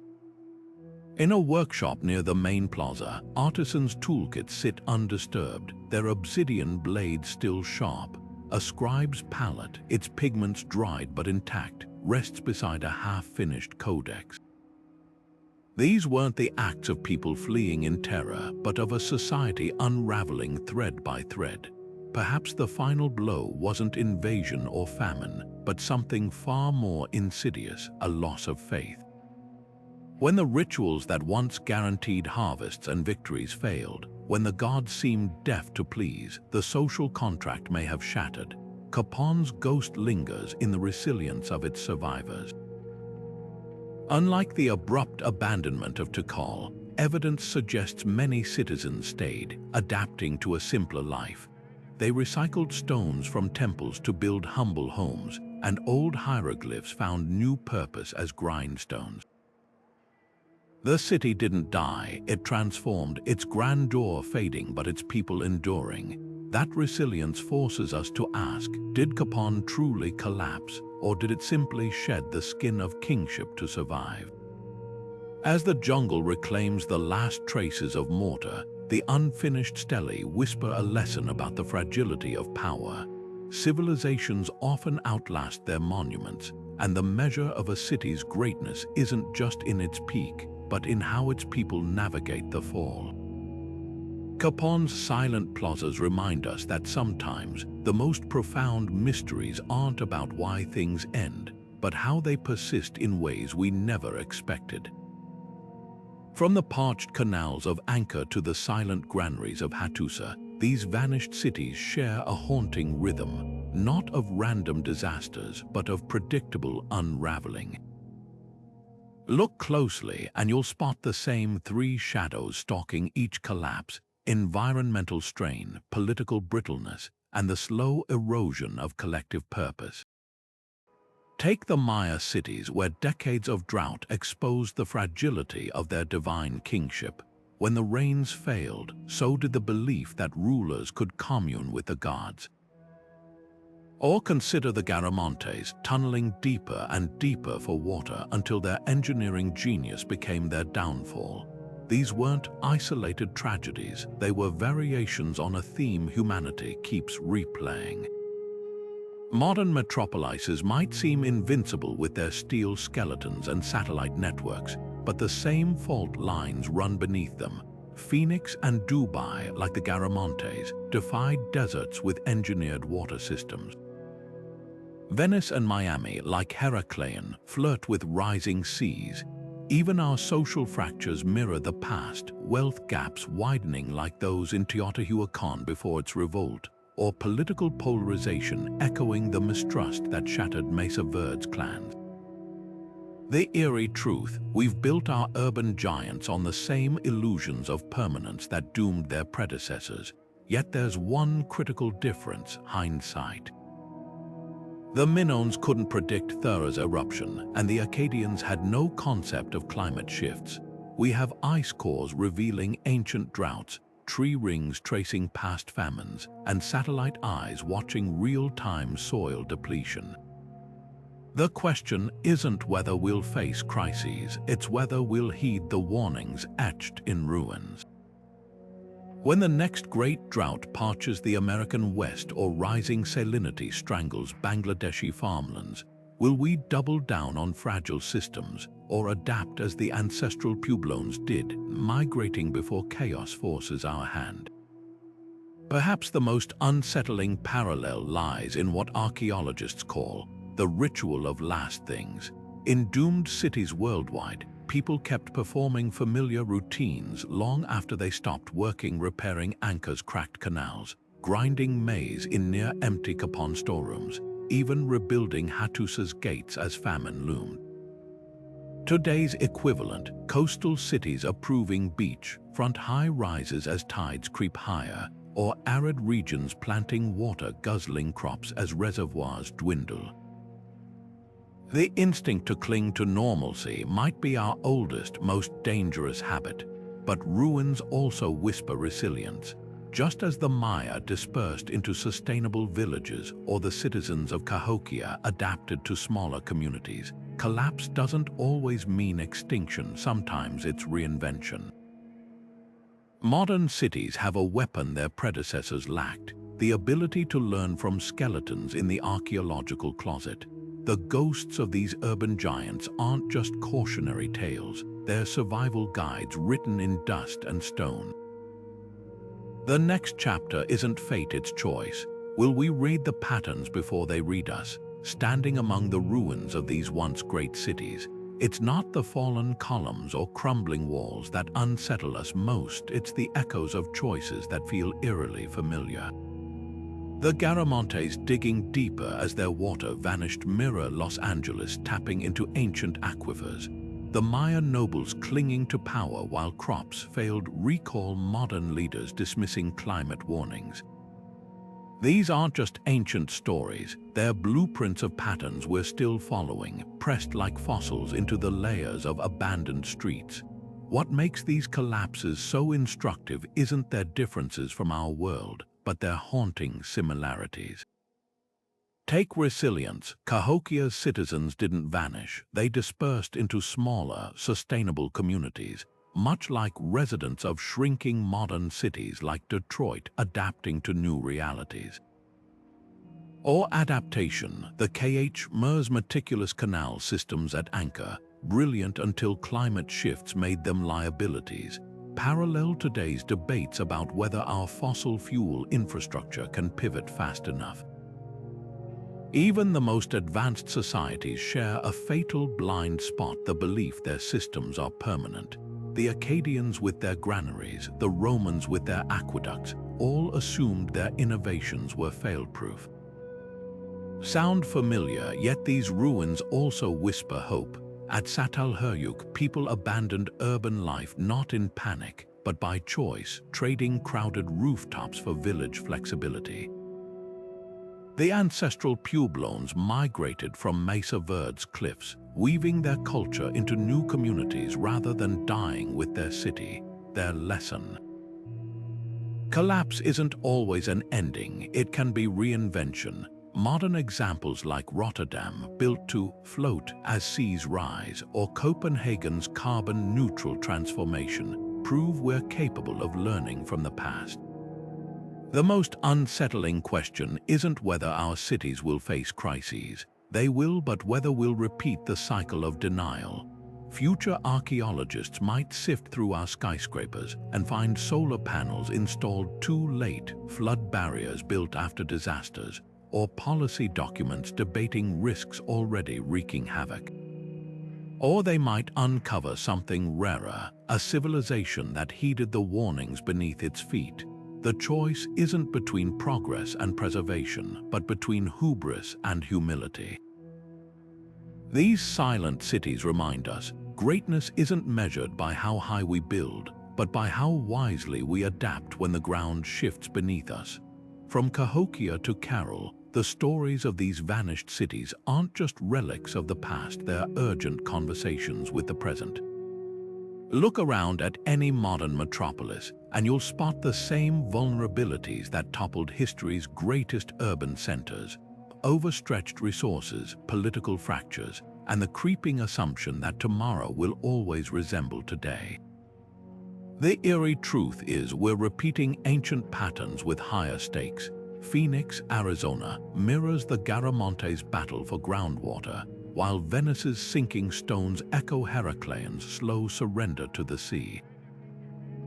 In a workshop near the main plaza, artisans' toolkits sit undisturbed, their obsidian blades still sharp. A scribe's palette, its pigments dried but intact, rests beside a half-finished codex. These weren't the acts of people fleeing in terror, but of a society unraveling thread by thread. Perhaps the final blow wasn't invasion or famine, but something far more insidious, a loss of faith. When the rituals that once guaranteed harvests and victories failed, when the gods seemed deaf to pleas, the social contract may have shattered. Copan's ghost lingers in the resilience of its survivors. Unlike the abrupt abandonment of Tikal, evidence suggests many citizens stayed, adapting to a simpler life. They recycled stones from temples to build humble homes, and old hieroglyphs found new purpose as grindstones. The city didn't die, it transformed, its grandeur fading but its people enduring. That resilience forces us to ask, did Copan truly collapse, or did it simply shed the skin of kingship to survive? As the jungle reclaims the last traces of mortar, the unfinished stelae whisper a lesson about the fragility of power. Civilizations often outlast their monuments, and the measure of a city's greatness isn't just in its peak, but in how its people navigate the fall. Copan's silent plazas remind us that sometimes the most profound mysteries aren't about why things end, but how they persist in ways we never expected. From the parched canals of Angkor to the silent granaries of Hattusa, these vanished cities share a haunting rhythm, not of random disasters, but of predictable unraveling. Look closely and you'll spot the same three shadows stalking each collapse: environmental strain, political brittleness, and the slow erosion of collective purpose. Take the Maya cities, where decades of drought exposed the fragility of their divine kingship. When the rains failed, so did the belief that rulers could commune with the gods. Or consider the Garamantes, tunneling deeper and deeper for water until their engineering genius became their downfall. These weren't isolated tragedies, they were variations on a theme humanity keeps replaying. Modern metropolises might seem invincible with their steel skeletons and satellite networks, but the same fault lines run beneath them. Phoenix and Dubai, like the Garamantes, defied deserts with engineered water systems. Venice and Miami, like Heracleion, flirt with rising seas. Even our social fractures mirror the past, wealth gaps widening like those in Teotihuacan before its revolt, or political polarization echoing the mistrust that shattered Mesa Verde's clans. The eerie truth: we've built our urban giants on the same illusions of permanence that doomed their predecessors. Yet there's one critical difference: hindsight. The Minoans couldn't predict Thura's eruption, and the Akkadians had no concept of climate shifts. We have ice cores revealing ancient droughts, tree rings tracing past famines, and satellite eyes watching real-time soil depletion. The question isn't whether we'll face crises, it's whether we'll heed the warnings etched in ruins. When the next great drought parches the American West or rising salinity strangles Bangladeshi farmlands, will we double down on fragile systems or adapt as the ancestral Pueblones did, migrating before chaos forces our hand? Perhaps the most unsettling parallel lies in what archaeologists call the ritual of last things. In doomed cities worldwide, people kept performing familiar routines long after they stopped working, repairing anchors, cracked canals, grinding maize in near-empty Copan storerooms, even rebuilding Hattusa's gates as famine loomed. Today's equivalent: coastal cities approving beach-front high-rises as tides creep higher, or arid regions planting water-guzzling crops as reservoirs dwindle. The instinct to cling to normalcy might be our oldest, most dangerous habit, but ruins also whisper resilience. Just as the Maya dispersed into sustainable villages or the citizens of Cahokia adapted to smaller communities, collapse doesn't always mean extinction, sometimes it's reinvention. Modern cities have a weapon their predecessors lacked: the ability to learn from skeletons in the archaeological closet. The ghosts of these urban giants aren't just cautionary tales, they're survival guides written in dust and stone. The next chapter isn't fate, it's choice. Will we read the patterns before they read us, standing among the ruins of these once great cities? It's not the fallen columns or crumbling walls that unsettle us most, it's the echoes of choices that feel eerily familiar. The Garamantes digging deeper as their water vanished mirror Los Angeles tapping into ancient aquifers. The Maya nobles clinging to power while crops failed recall modern leaders dismissing climate warnings. These aren't just ancient stories, they're blueprints of patterns we're still following, pressed like fossils into the layers of abandoned streets. What makes these collapses so instructive isn't their differences from our world, but their haunting similarities. Take resilience. Cahokia's citizens didn't vanish, they dispersed into smaller, sustainable communities, much like residents of shrinking modern cities like Detroit adapting to new realities. Or adaptation, the KHM's meticulous canal systems at Angkor, brilliant until climate shifts made them liabilities, parallel today's debates about whether our fossil fuel infrastructure can pivot fast enough. Even the most advanced societies share a fatal blind spot: the belief their systems are permanent. The Akkadians with their granaries, the Romans with their aqueducts, all assumed their innovations were fail-proof. Sound familiar, yet these ruins also whisper hope. At Çatalhöyük, people abandoned urban life not in panic, but by choice, trading crowded rooftops for village flexibility. The ancestral Pueblones migrated from Mesa Verde's cliffs, weaving their culture into new communities rather than dying with their city, their lesson. Collapse isn't always an ending, it can be reinvention. Modern examples like Rotterdam, built to float as seas rise, or Copenhagen's carbon-neutral transformation, prove we're capable of learning from the past. The most unsettling question isn't whether our cities will face crises. They will, but whether we'll repeat the cycle of denial. Future archaeologists might sift through our skyscrapers and find solar panels installed too late, flood barriers built after disasters, or policy documents debating risks already wreaking havoc. Or they might uncover something rarer, a civilization that heeded the warnings beneath its feet. The choice isn't between progress and preservation, but between hubris and humility. These silent cities remind us, greatness isn't measured by how high we build, but by how wisely we adapt when the ground shifts beneath us. From Cahokia to Carol, the stories of these vanished cities aren't just relics of the past, they're urgent conversations with the present. Look around at any modern metropolis, and you'll spot the same vulnerabilities that toppled history's greatest urban centers: overstretched resources, political fractures, and the creeping assumption that tomorrow will always resemble today. The eerie truth is we're repeating ancient patterns with higher stakes. Phoenix, Arizona, mirrors the Garamante's battle for groundwater, while Venice's sinking stones echo Heracleion's slow surrender to the sea.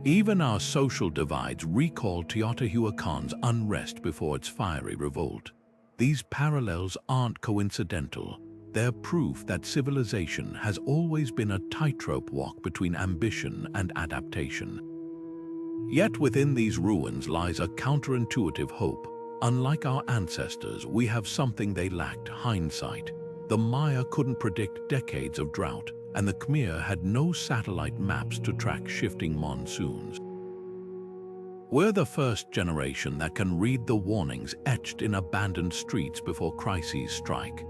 Even our social divides recall Teotihuacan's unrest before its fiery revolt. These parallels aren't coincidental. They're proof that civilization has always been a tightrope walk between ambition and adaptation. Yet within these ruins lies a counterintuitive hope. Unlike our ancestors, we have something they lacked: hindsight. The Maya couldn't predict decades of drought, and the Khmer had no satellite maps to track shifting monsoons. We're the first generation that can read the warnings etched in abandoned streets before crises strike.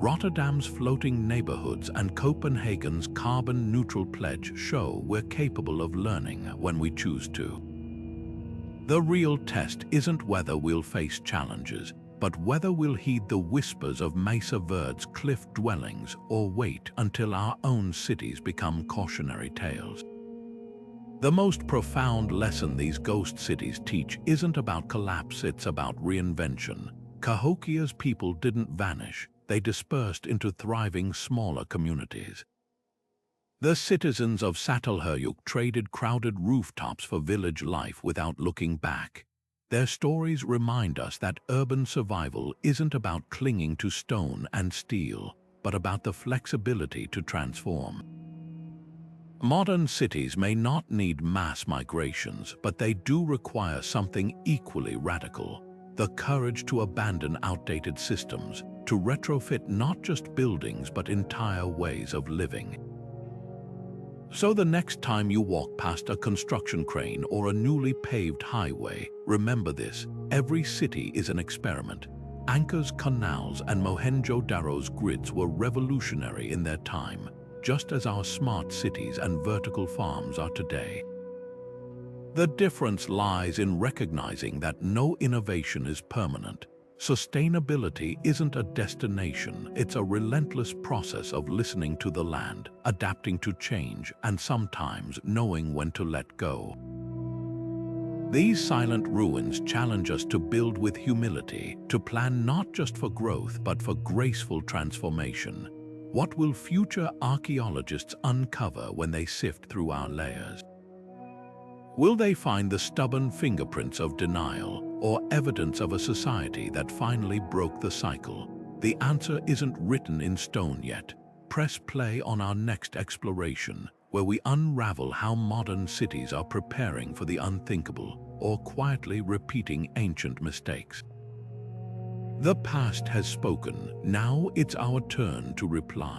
Rotterdam's floating neighborhoods and Copenhagen's carbon-neutral pledge show we're capable of learning when we choose to. The real test isn't whether we'll face challenges, but whether we'll heed the whispers of Mesa Verde's cliff dwellings or wait until our own cities become cautionary tales. The most profound lesson these ghost cities teach isn't about collapse, it's about reinvention. Cahokia's people didn't vanish, they dispersed into thriving smaller communities. The citizens of Çatalhöyük traded crowded rooftops for village life without looking back. Their stories remind us that urban survival isn't about clinging to stone and steel, but about the flexibility to transform. Modern cities may not need mass migrations, but they do require something equally radical: the courage to abandon outdated systems, to retrofit not just buildings but entire ways of living. So the next time you walk past a construction crane or a newly paved highway, remember this: every city is an experiment. Angkor's canals and Mohenjo-Daro's grids were revolutionary in their time, just as our smart cities and vertical farms are today. The difference lies in recognizing that no innovation is permanent. Sustainability isn't a destination, it's a relentless process of listening to the land, adapting to change, and sometimes knowing when to let go. These silent ruins challenge us to build with humility, to plan not just for growth but for graceful transformation. What will future archaeologists uncover when they sift through our layers? Will they find the stubborn fingerprints of denial, or evidence of a society that finally broke the cycle? The answer isn't written in stone yet. Press play on our next exploration, where we unravel how modern cities are preparing for the unthinkable, or quietly repeating ancient mistakes. The past has spoken. Now it's our turn to reply.